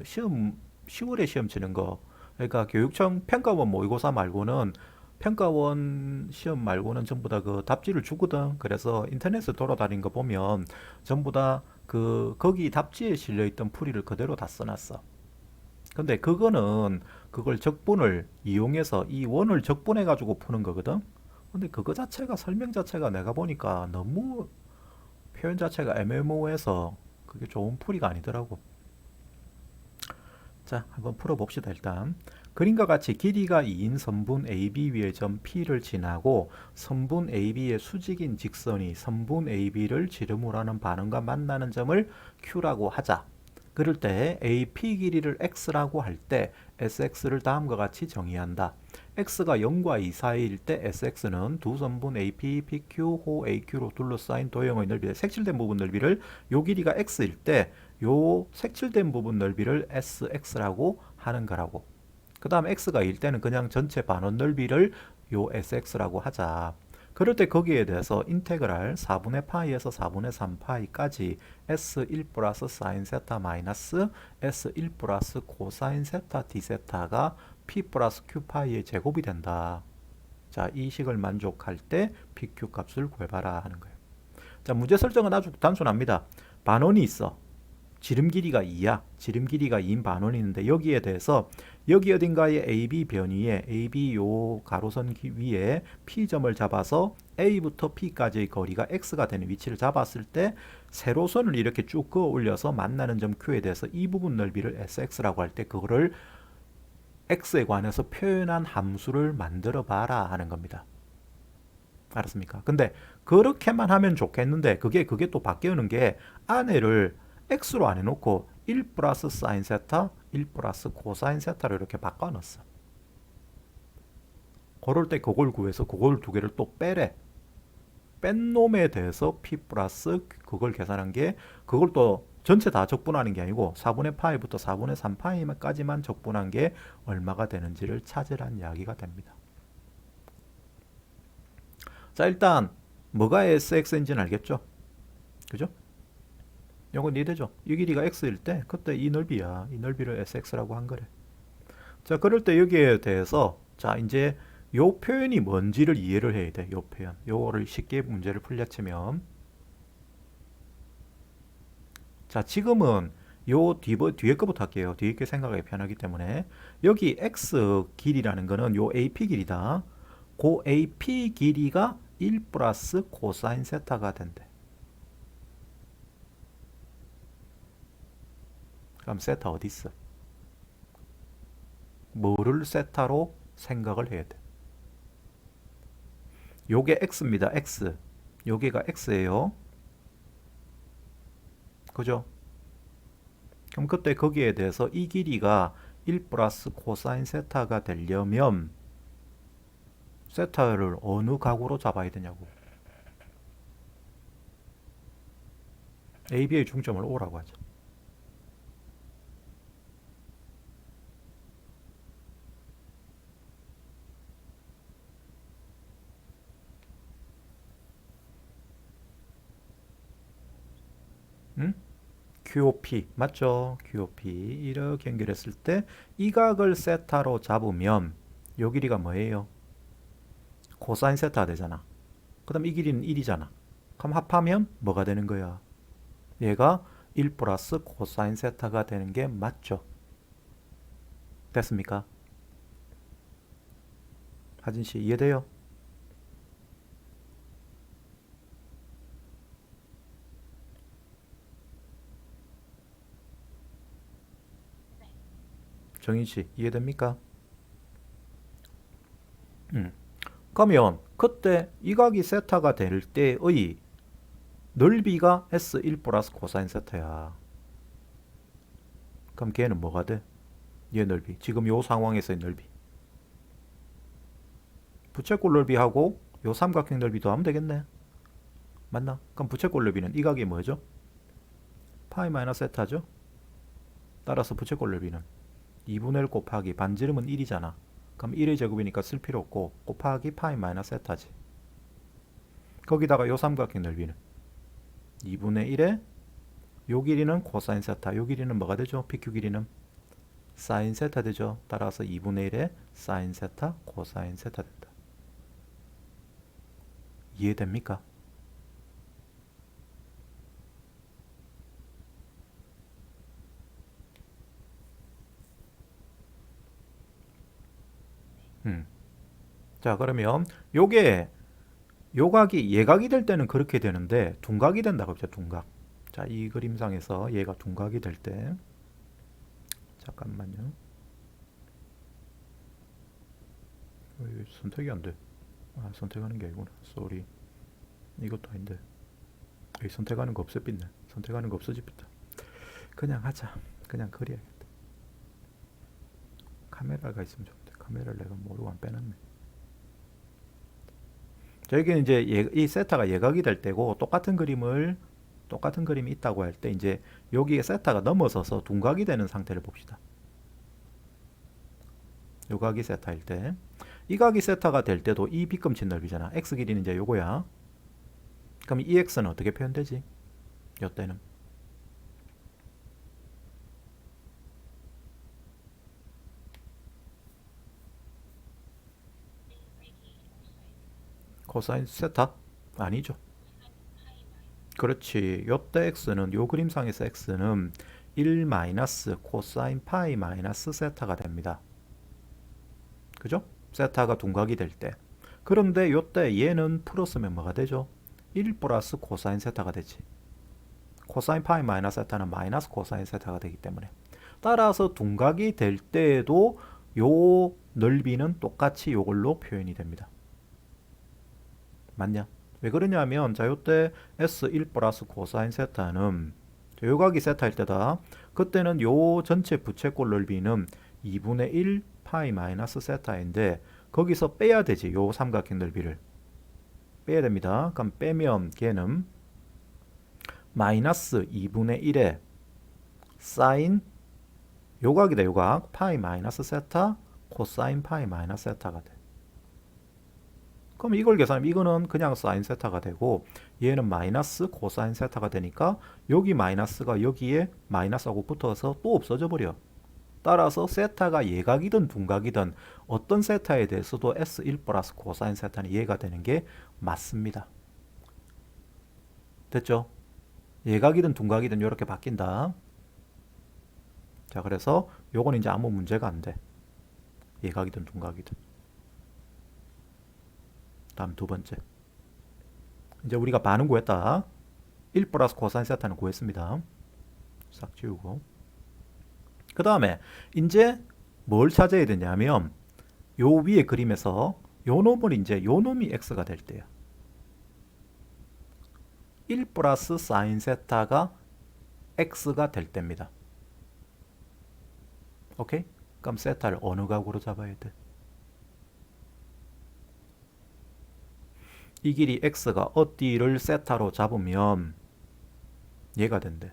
시험 10월에 시험 치는 거. 그러니까 교육청 평가원 모의고사 말고는 평가원 시험 말고는 전부 다 그 답지를 주거든. 그래서 인터넷에 돌아다닌 거 보면 전부 다 그 거기 답지에 실려 있던 풀이를 그대로 다 써놨어. 근데 그거는 그걸 적분을 이용해서 이 원을 적분해 가지고 푸는 거거든. 근데 그거 자체가 설명 자체가 내가 보니까 너무 표현 자체가 애매모호해서 그게 좋은 풀이가 아니더라고. 자, 한번 풀어봅시다. 일단 그림과 같이 길이가 2인 선분 AB 위의 점 P를 지나고 선분 AB의 수직인 직선이 선분 AB를 지름으로 하는 반원과 만나는 점을 Q라고 하자. 그럴 때 AP 길이를 X라고 할 때 SX를 다음과 같이 정의한다. X가 0과 2 사이일 때 SX는 두 선분 AP, PQ, 호 AQ로 둘러싸인 도형의 넓이, 색칠된 부분 넓이를 요 길이가 X일 때 요 색칠된 부분 넓이를 SX라고 하는 거라고. 그 다음 X가 1 때는 그냥 전체 반원 넓이를 요 SX라고 하자. 그럴 때 거기에 대해서 인테그랄 4분의 파이에서 4분의 3 파이까지 S1 플러스 사인 세타 마이너스 S1 플러스 코사인 세타 D 세타가 P 플러스 Q 파이의 제곱이 된다. 자, 이 식을 만족할 때 PQ 값을 구해봐라 하는 거예요. 자, 문제 설정은 아주 단순합니다. 반원이 있어. 지름 길이가 2야. 지름 길이가 2인 반원이 있는데 여기에 대해서 여기 어딘가에 AB 변위에 AB 요 가로선 위에 P점을 잡아서 A부터 P까지의 거리가 X가 되는 위치를 잡았을 때 세로선을 이렇게 쭉 그어 올려서 만나는 점 Q에 대해서 이 부분 넓이를 SX라고 할 때 그거를 X에 관해서 표현한 함수를 만들어 봐라 하는 겁니다. 알았습니까? 근데 그렇게만 하면 좋겠는데 그게 또 바뀌는 게 안에를 x로 안 해놓고 1 플러스 사인 세타, 1 플러스 코사인 세타로 이렇게 바꿔놨어. 그럴 때 그걸 구해서 그걸 두 개를 또 빼래. 뺀 놈에 대해서 p 플러스 그걸 계산한 게 그걸 또 전체 다 적분하는 게 아니고 4분의 파이부터 4분의 3 파이까지만 적분한 게 얼마가 되는지를 찾으란 이야기가 됩니다. 자, 일단 뭐가 SX인지는 알겠죠? 그죠? 요건 이해되죠? 이 길이가 x일 때 그때 이 넓이야. 이 넓이를 sx라고 한 거래. 자, 그럴 때 여기에 대해서 자, 이제 요 표현이 뭔지를 이해를 해야 돼. 요 표현. 요거를 쉽게 문제를 풀려치면 자, 지금은 요 뒤에 거부터 할게요. 뒤에 게 생각하기 편하기 때문에 여기 x 길이라는 거는 요 AP 길이다. 그 AP 길이가 1 플러스 코사인 세타가 된대. 그럼 세타 어디 있어? 뭐를 세타로 생각을 해야 돼? 요게 x입니다. x. 요게가 x예요. 그죠? 그럼 그때 거기에 대해서 이 길이가 1 플러스 코사인 세타가 되려면 세타를 어느 각으로 잡아야 되냐고. AB의 중점을 O라고 하죠. 응? QOP 맞죠? QOP 이렇게 연결했을 때 이 각을 세타로 잡으면 요 길이가 뭐예요? 코사인 세타 되잖아. 그 다음 이 길이는 1이잖아. 그럼 합하면 뭐가 되는 거야? 얘가 1 플러스 코사인 세타가 되는 게 맞죠? 됐습니까? 하진씨 이해돼요? 정인씨 이해됩니까? 그러면 그때 이 각이 세타가 될 때의 넓이가 S1 플러스 코사인 세타야. 그럼 걔는 뭐가 돼? 얘 넓이. 지금 요 상황에서의 넓이. 부채꼴 넓이하고 요 삼각형 넓이 더하면 되겠네. 맞나? 그럼 부채꼴 넓이는 이 각이 뭐죠? 파이 마이너스 세타죠? 따라서 부채꼴 넓이는 2분의 1 곱하기 반지름은 1이잖아. 그럼 1의 제곱이니까 쓸 필요 없고 곱하기 파이 마이너스 세타지. 거기다가 요 삼각형 넓이는 2분의 1에 요 길이는 코사인 세타, 요 길이는 뭐가 되죠? PQ 길이는 사인 세타 되죠. 따라서 2분의 1에 사인 세타, 코사인 세타 된다. 이해됩니까? 자, 그러면 요게 요각이 예각이 될 때는 그렇게 되는데 둔각이 된다고 했죠. 둔각. 자, 이 그림상에서 얘가 둔각이 될 때 잠깐만요. 선택이 안 돼. 아, 선택하는 게 아니구나. 쏘리. 이것도 아닌데. 여기 선택하는 거 없어졌네. 선택하는 거 없어졌다. 그냥 하자. 그냥 그려야겠다. 카메라가 있으면 좋은데 카메라를 내가 모르고 안 빼놨네. 자, 여기는 이제 이 세타가 예각이 될 때고 똑같은 그림이 있다고 할 때 이제 여기에 세타가 넘어서서 둔각이 되는 상태를 봅시다. 요 각이 세타일 때, 이 각이 세타가 될 때도 이 빗금치 넓이잖아. x 길이는 이제 요거야. 그럼 이 x는 어떻게 표현되지? 요 때는 코사인 세타? 아니죠. 그렇지. 요때 x는 요 그림상에서 x는 1 마이너스 코사인 파이 마이너스 세타가 됩니다. 그죠? 세타가 둔각이 될 때. 그런데 요때 얘는 플러스면 뭐가 되죠? 1 플러스 코사인 세타가 되지. 코사인 파이 마이너스 세타는 마이너스 코사인 세타가 되기 때문에. 따라서 둔각이 될 때에도 요 넓이는 똑같이 요걸로 표현이 됩니다. 맞냐? 왜 그러냐면 자 요때 S1 플러스 코사인 세타는 요 각이 세타일 때다. 그때는 요 전체 부채꼴 넓이는 2분의 1 파이 마이너스 세타인데 거기서 빼야 되지. 요 삼각형 넓이를 빼야 됩니다. 그럼 빼면 걔는 마이너스 2분의 1에 사인 요각이다. 요각 파이 마이너스 세타 코사인 파이 마이너스 세타가 돼. 그럼 이걸 계산하면 이거는 그냥 사인 세타가 되고 얘는 마이너스 코사인 세타가 되니까 여기 마이너스가 여기에 마이너스하고 붙어서 또 없어져 버려. 따라서 세타가 예각이든 둔각이든 어떤 세타에 대해서도 S1 플러스 코사인 세타는 이해가 되는 게 맞습니다. 됐죠? 예각이든 둔각이든 이렇게 바뀐다. 자, 그래서 요건 이제 아무 문제가 안 돼. 예각이든 둔각이든. 다음 두 번째. 이제 우리가 반은 구했다. 1 플러스 코사인 세타는 구했습니다. 싹 지우고. 그 다음에 이제 뭘 찾아야 되냐면 요 위에 그림에서 요 놈을 이제 요 놈이 x가 될 때요. 1 플러스 사인 세타가 x가 될 때입니다. 오케이? 그럼 세타를 어느 각으로 잡아야 돼? 이 길이 x가 어디를 세타로 잡으면 얘가 된대.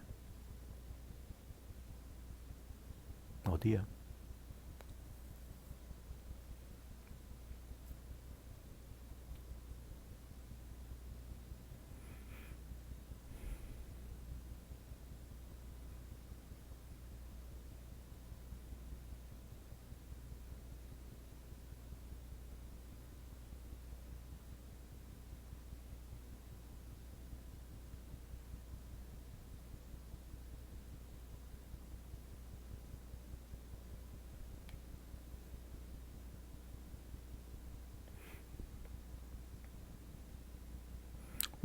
어디야?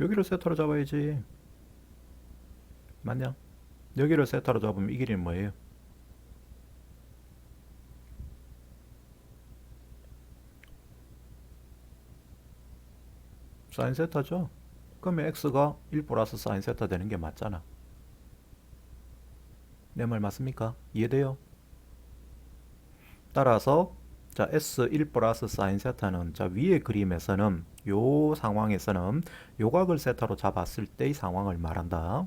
여기를 세타로 잡아야지. 맞냐? 여기를 세타로 잡으면 이 길이는 뭐예요? 사인 세타죠. 그러면 x가 1 플러스 사인 세타 되는 게 맞잖아. 내 말 맞습니까? 이해돼요? 따라서 자 S1 플러스 사인 세타는 자 위의 그림에서는 요 상황에서는 요각을 세타로 잡았을 때의 상황을 말한다.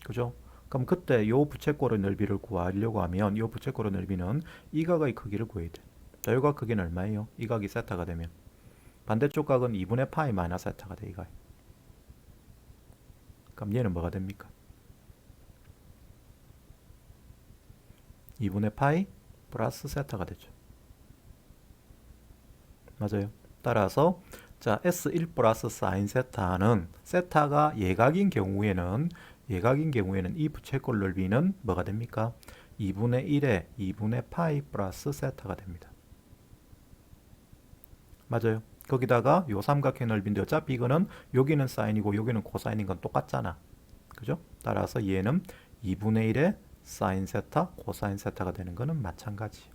그죠? 그럼 그때 요 부채꼴의 넓이를 구하려고 하면 요 부채꼴의 넓이는 이 각의 크기를 구해야 돼. 자, 요각 크기는 얼마예요? 이 각이 세타가 되면 반대쪽 각은 2분의 파이 마이너스 세타가 돼. 이거. 그럼 얘는 뭐가 됩니까? 2분의 파이 플러스 세타가 되죠. 맞아요. 따라서 자 S1 플러스 사인 세타는 세타가 예각인 경우에는 이 부채꼴 넓이는 뭐가 됩니까? 2분의 1에 2분의 파이 플러스 세타가 됩니다. 맞아요. 거기다가 요 삼각형 넓이인데 어차피 이거는 여기는 사인이고 여기는 코사인인 건 똑같잖아. 그죠? 따라서 얘는 2분의 1에 사인 세타, 코사인 세타가 되는 거는 마찬가지.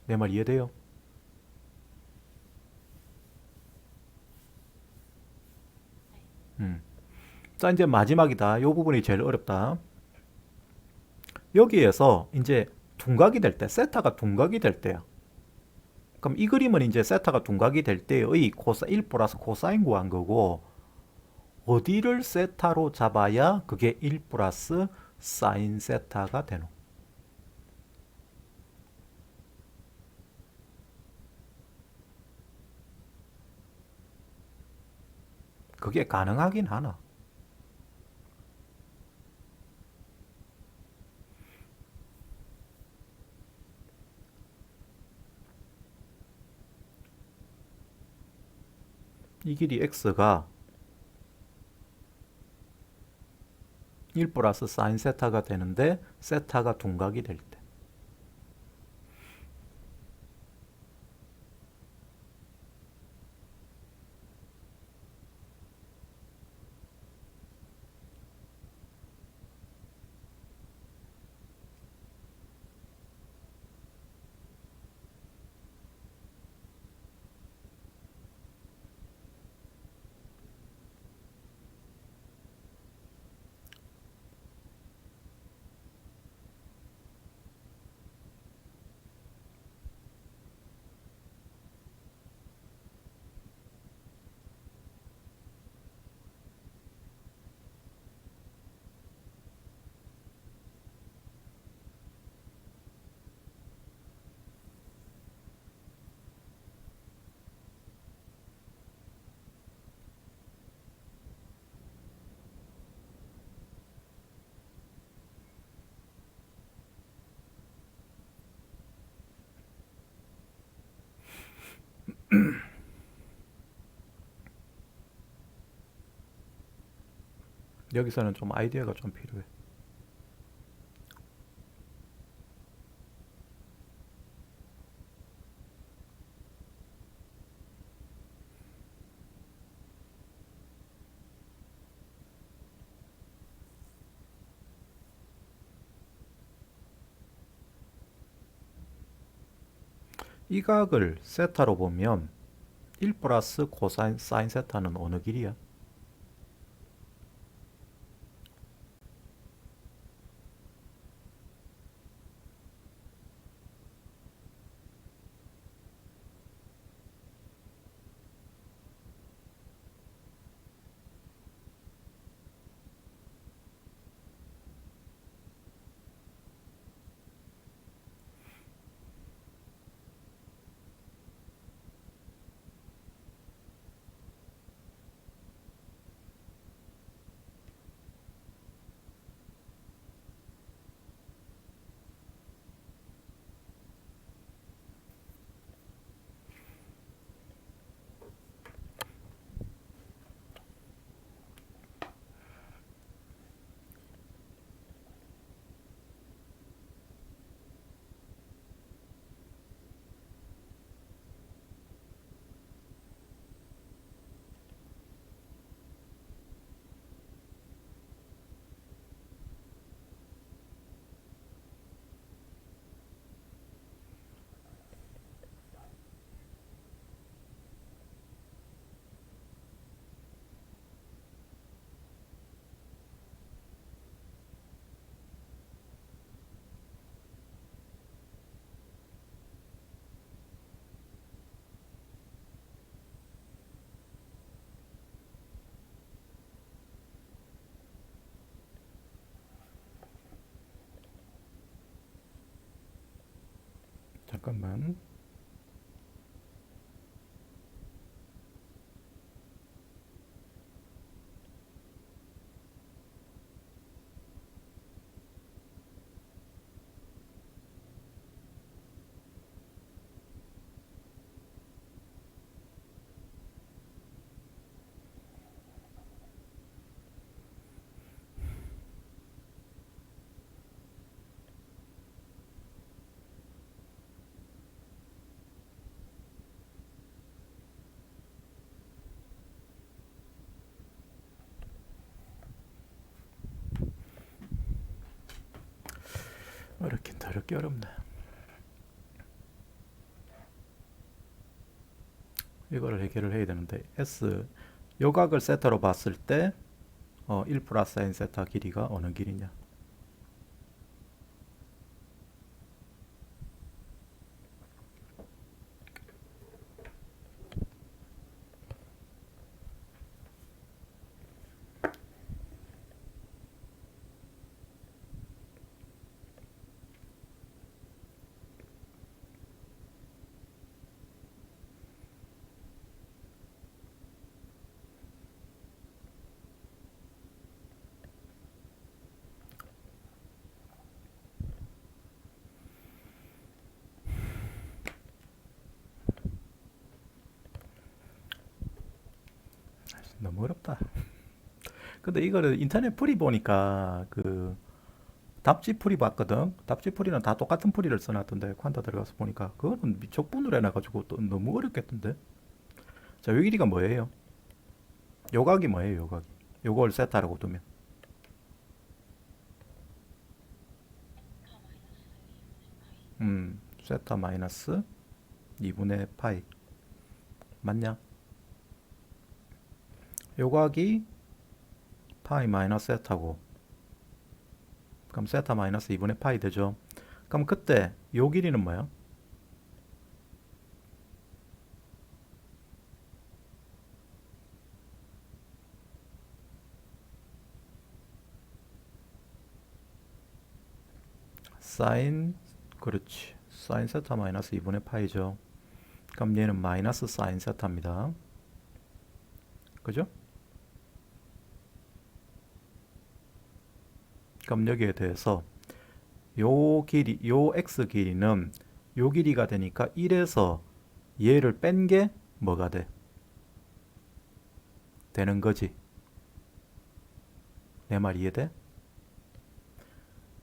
내 말 이해돼요? 자, 이제 마지막이다. 이 부분이 제일 어렵다. 여기에서 이제 둔각이 될 때, 세타가 둔각이 될 때야. 그럼 이 그림은 이제 세타가 둔각이 될 때의 1 플러스 코사인 구한 거고, 어디를 세타로 잡아야 그게 1 플러스 사인 세타가 되노? 그게 가능하긴 하나? 이 길이 x가 1 플러스 사인 세타가 되는데 세타가 둔각이 될 때. 여기서는 좀 아이디어가 좀 필요해. 이 각을 세타로 보면 1 플러스 코사인 사인 세타는 어느 길이야? 잠깐만. 어렵긴 더럽게 어렵네. 이거를 해결을 해야 되는데 S 요각을 세타로 봤을 때 1 플러스 n 세타 길이가 어느 길이냐. 너무 어렵다. 근데 이거를 인터넷 풀이 보니까 그 답지 풀이 봤거든. 답지 풀이는 다 똑같은 풀이를 써놨던데 퀀터 들어가서 보니까 그거는 적분으로 해놔가지고 또 너무 어렵겠던데. 자, 요 길이가 뭐예요? 요각이 뭐예요? 요각이. 요걸 세타라고 두면 세타 마이너스 2분의 파이 맞냐? 요각이 파이 마이너스 세타고 그럼 세타 마이너스 2분의 파이 되죠. 그럼 그때 요 길이는 뭐야? 사인 그렇지. 사인 세타 마이너스 2분의 파이죠. 그럼 얘는 마이너스 사인 세타입니다. 그죠? 그럼 여기에 대해서 요 길이, 요 x 길이는 요 길이가 되니까 1에서 얘를 뺀 게 뭐가 돼? 되는 거지. 내 말 이해돼?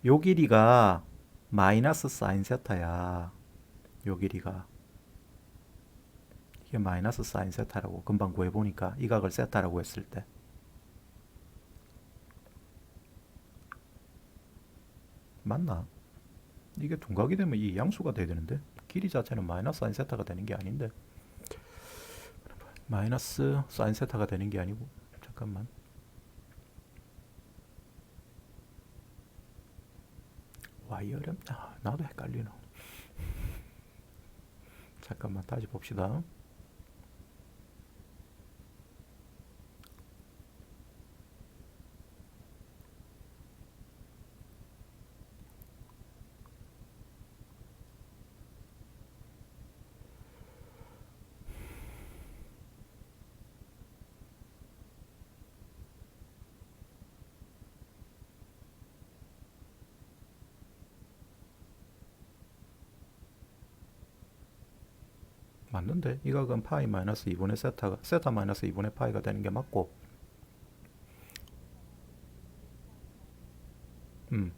요 길이가 마이너스 사인 세타야. 요 길이가. 이게 마이너스 사인 세타라고 금방 구해보니까 이 각을 세타라고 했을 때. 맞나? 이게 둔각이 되면 이 양수가 돼야 되는데 길이 자체는 마이너스 사인 세타가 되는 게 아닌데 마이너스 사인 세타가 되는 게 아니고 잠깐만 와 이 어렵다. 나도 헷갈리노. 잠깐만 다시 봅시다. 맞는데 이 각은 파이 마이너스 2분의 세타가 세타 마이너스 2분의 파이가 되는 게 맞고 음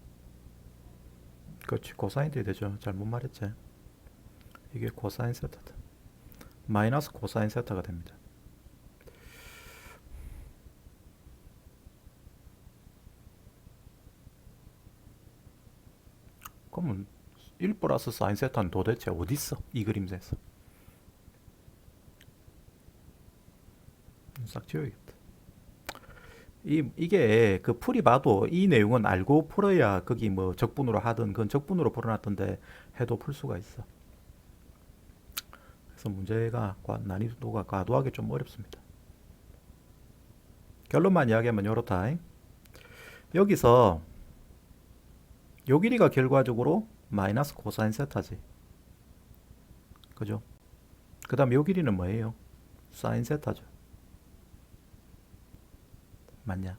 그렇지 코사인 돼 되죠. 잘못 말했지. 이게 코사인 세타다. 마이너스 코사인 세타가 됩니다. 그러면 1 플러스 사인 세타는 도대체 어디 있어? 이 그림에서 싹 지워야겠다. 이게 그 풀이 봐도 이 내용은 알고 풀어야 거기 뭐 적분으로 하든 그건 적분으로 풀어놨던데 해도 풀 수가 있어. 그래서 문제가 난이도가 과도하게 좀 어렵습니다. 결론만 이야기하면 요렇다. 여기서 요 길이가 결과적으로 마이너스 코사인 세타지. 그죠? 그 다음 요 길이는 뭐예요? 사인 세타죠. 맞냐?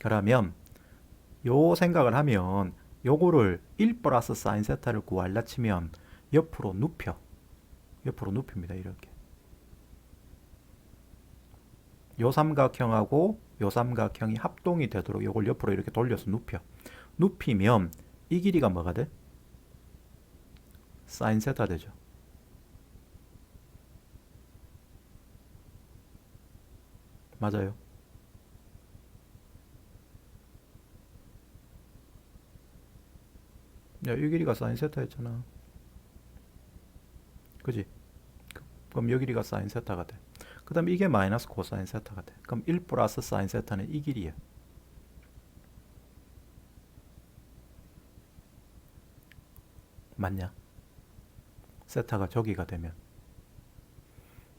그러면 요 생각을 하면 요거를 1 플러스 사인 세타를 구하려 치면 옆으로 눕혀. 옆으로 눕힙니다. 이렇게. 요 삼각형하고 요 삼각형이 합동이 되도록 요걸 옆으로 이렇게 돌려서 눕혀. 눕히면 이 길이가 뭐가 돼? 사인 세타 되죠. 맞아요. 야, 이 길이가 사인 세타였잖아. 그지? 그럼 이 길이가 사인 세타가 돼. 그 다음에 이게 마이너스 코사인 세타가 돼. 그럼 1 플러스 사인 세타는 이 길이야. 맞냐? 세타가 저기가 되면.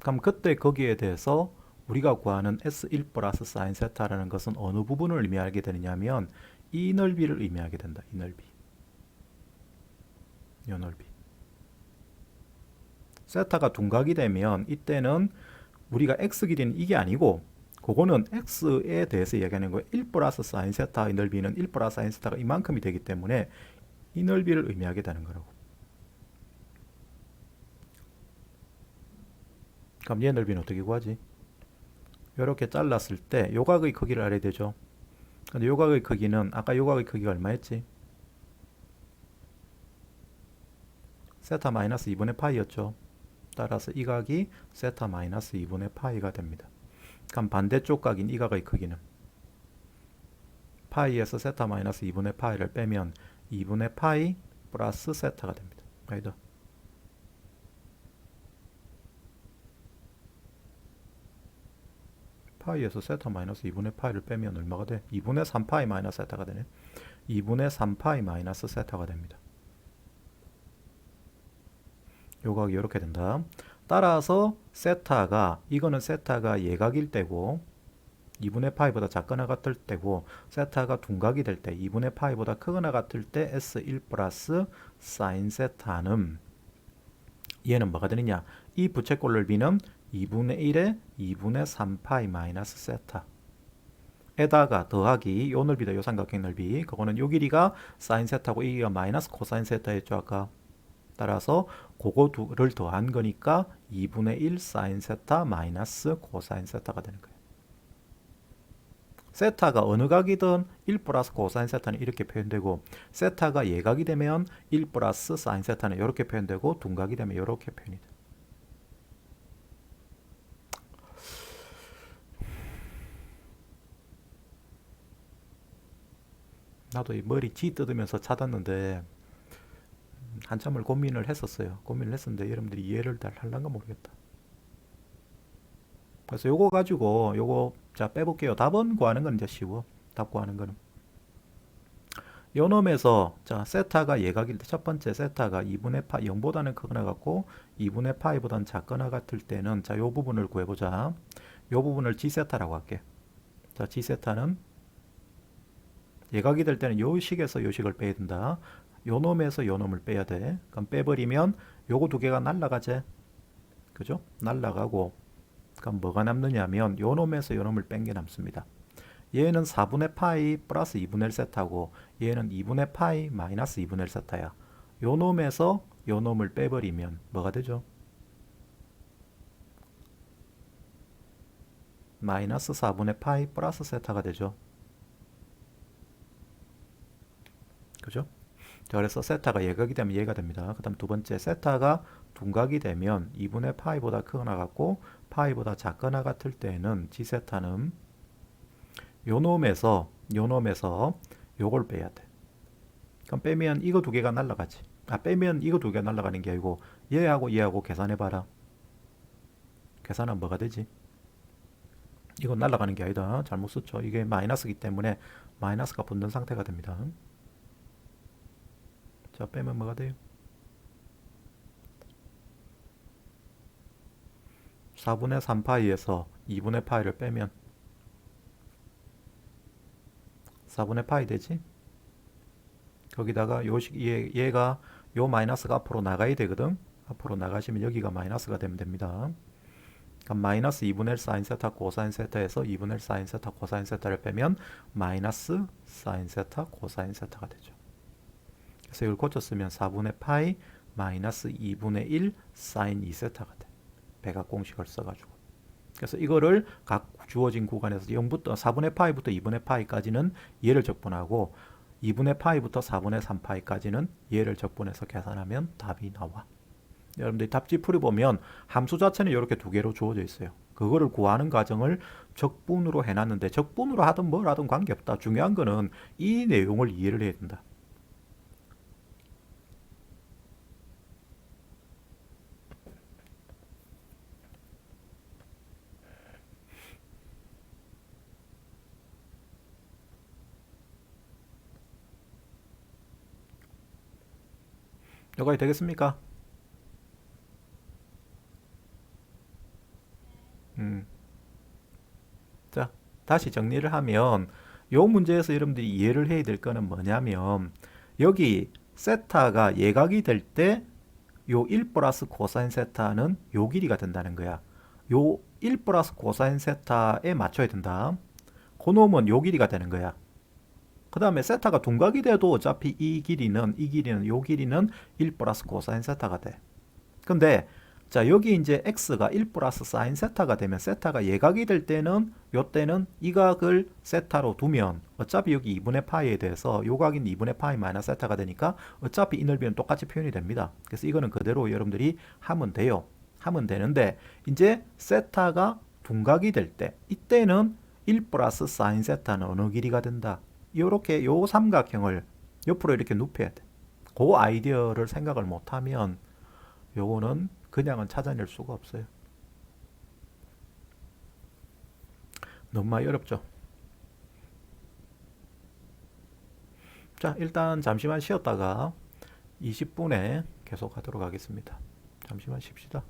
그럼 그때 거기에 대해서 우리가 구하는 S1 플러스 사인 세타라는 것은 어느 부분을 의미하게 되느냐면 이 넓이를 의미하게 된다. 이 넓이. 이 넓이. 세타가 둔각이 되면 이때는 우리가 x 길이는 이게 아니고 그거는 x에 대해서 얘기하는 거예요. 1 플러스 사인 세타의 넓이는 1 플러스 사인 세타가 이만큼이 되기 때문에 이 넓이를 의미하게 되는 거라고. 그럼 얘 넓이는 어떻게 구하지? 이렇게 잘랐을 때 요각의 크기를 알아야 되죠. 근데 요각의 크기는 아까 요각의 크기가 얼마였지? 세타 마이너스 2분의 파이였죠. 따라서 이 각이 세타 마이너스 2분의 파이가 됩니다. 그럼 반대쪽 각인 이 각의 크기는 파이에서 세타 마이너스 2분의 파이를 빼면 2분의 파이 플러스 세타가 됩니다. 아니다. 파이에서 세타 마이너스 2분의 파이를 빼면 얼마가 돼? 2분의 3파이 마이너스 세타가 되네. 2분의 3파이 마이너스 세타가 됩니다. 요 각이 이렇게 된다. 따라서 세타가 이거는 세타가 예각일 때고 2분의 파이보다 작거나 같을 때고 세타가 둔각이 될 때 2분의 파이보다 크거나 같을 때 S1 플러스 사인 세타는 얘는 뭐가 되느냐? 이 부채꼴 넓이는 2분의 1에 2분의 3파이 마이너스 세타 에다가 더하기 요 넓이다. 요 삼각형 넓이. 그거는 요 길이가 사인 세타고 이게 마이너스 코사인 세타였죠. 아까. 따라서 그거 둘을 더한 거니까 2분의 1 사인 세타 마이너스 코사인 세타가 되는 거예요. 세타가 어느 각이든 1 플러스 코사인 세타는 이렇게 표현되고 세타가 예각이 되면 1 플러스 사인 세타는 이렇게 표현되고 둔각이 되면 이렇게 표현이 돼. 나도 이 머리 쥐 뜯으면서 찾았는데 한참을 고민을 했었어요. 고민을 했었는데 여러분들이 이해를 잘 할란가 모르겠다. 그래서 요거 가지고 요거 자 빼볼게요. 답은 구하는 건 이제 쉬워. 답 구하는 거는. 요 놈에서 자 세타가 예각일 때 첫 번째 세타가 2분의 파 0보다는 크거나 같고 2분의 파이보다는 작거나 같을 때는 자 요 부분을 구해보자. 요 부분을 G세타라고 할게. 자 G세타는 예각이 될 때는 요 식에서 요 식을 빼야 된다. 요 놈에서 요 놈을 빼야 돼. 그럼 빼버리면 요거 두 개가 날라가지. 그죠? 날라가고 그럼 뭐가 남느냐면 요 놈에서 요 놈을 뺀 게 남습니다. 얘는 4분의 파이 플러스 2분의 1 세타고 얘는 2분의 파이 마이너스 2분의 1 세타야. 요 놈에서 요 놈을 빼버리면 뭐가 되죠? 마이너스 4분의 파이 플러스 세타가 되죠. 그죠? 자, 그래서 세타가 예각이 되면 얘가 됩니다. 그 다음 두 번째 세타가 둔각이 되면 2분의 파이보다 크거나 같고 파이보다 작거나 같을 때는 G세타는 요 놈에서 요걸 빼야 돼. 그럼 빼면 이거 두 개가 날라가지. 빼면 이거 두 개가 날라가는 게 아니고 얘하고 계산해봐라. 계산하면 뭐가 되지? 이건 날라가는 게 아니다. 잘못 썼죠. 이게 마이너스이기 때문에 마이너스가 붙는 상태가 됩니다. 자, 빼면 뭐가 돼요? 4분의 3파이에서 2분의 파이를 빼면 4분의 파이 되지? 거기다가 얘가 요 마이너스가 앞으로 나가야 되거든. 앞으로 나가시면 여기가 마이너스가 되면 됩니다. 그럼 마이너스 2분의 1 사인 세타 코사인 세타에서 2분의 1 사인 세타 코사인 세타를 빼면 마이너스 사인 세타 코사인 세타가 되죠. 그래서 이걸 고쳐 쓰면 4분의 파이 마이너스 2분의 1 사인 2세타가 돼. 백악 공식을 써가지고. 그래서 이거를 각 주어진 구간에서 0부터 4분의 파이부터 2분의 파이까지는 얘를 적분하고 2분의 파이부터 4분의 3파이까지는 얘를 적분해서 계산하면 답이 나와. 여러분들이 답지 풀이보면 함수 자체는 이렇게 두 개로 주어져 있어요. 그거를 구하는 과정을 적분으로 해놨는데 적분으로 하든 뭘 하든 관계없다. 중요한 거는 이 내용을 이해를 해야 된다. 여기까지 되겠습니까? 자, 다시 정리를 하면 요 문제에서 여러분들이 이해를 해야 될 거는 뭐냐면 여기 세타가 예각이 될 때 요 1 플러스 코사인 세타는 요 길이가 된다는 거야. 요 1 플러스 코사인 세타에 맞춰야 된다. 그 놈은 요 길이가 되는 거야. 그 다음에 세타가 둔각이 돼도 어차피 이 길이는 요 길이는 1 플러스 코사인 세타가 돼. 근데 자 여기 이제 x가 1 플러스 사인 세타가 되면 세타가 예각이 될 때는 요때는 이 각을 세타로 두면 어차피 여기 2분의 파이에 대해서 요 각인 2분의 파이 마이너스 세타가 되니까 어차피 이 넓이는 똑같이 표현이 됩니다. 그래서 이거는 그대로 여러분들이 하면 돼요. 하면 되는데 이제 세타가 둔각이 될 때 이때는 1 플러스 사인 세타는 어느 길이가 된다. 요렇게 요 삼각형을 옆으로 이렇게 눕혀야 돼. 그 아이디어를 생각을 못하면 요거는 그냥은 찾아낼 수가 없어요. 너무 많이 어렵죠. 자, 일단 잠시만 쉬었다가 20분에 계속 하도록 하겠습니다. 잠시만 쉽시다.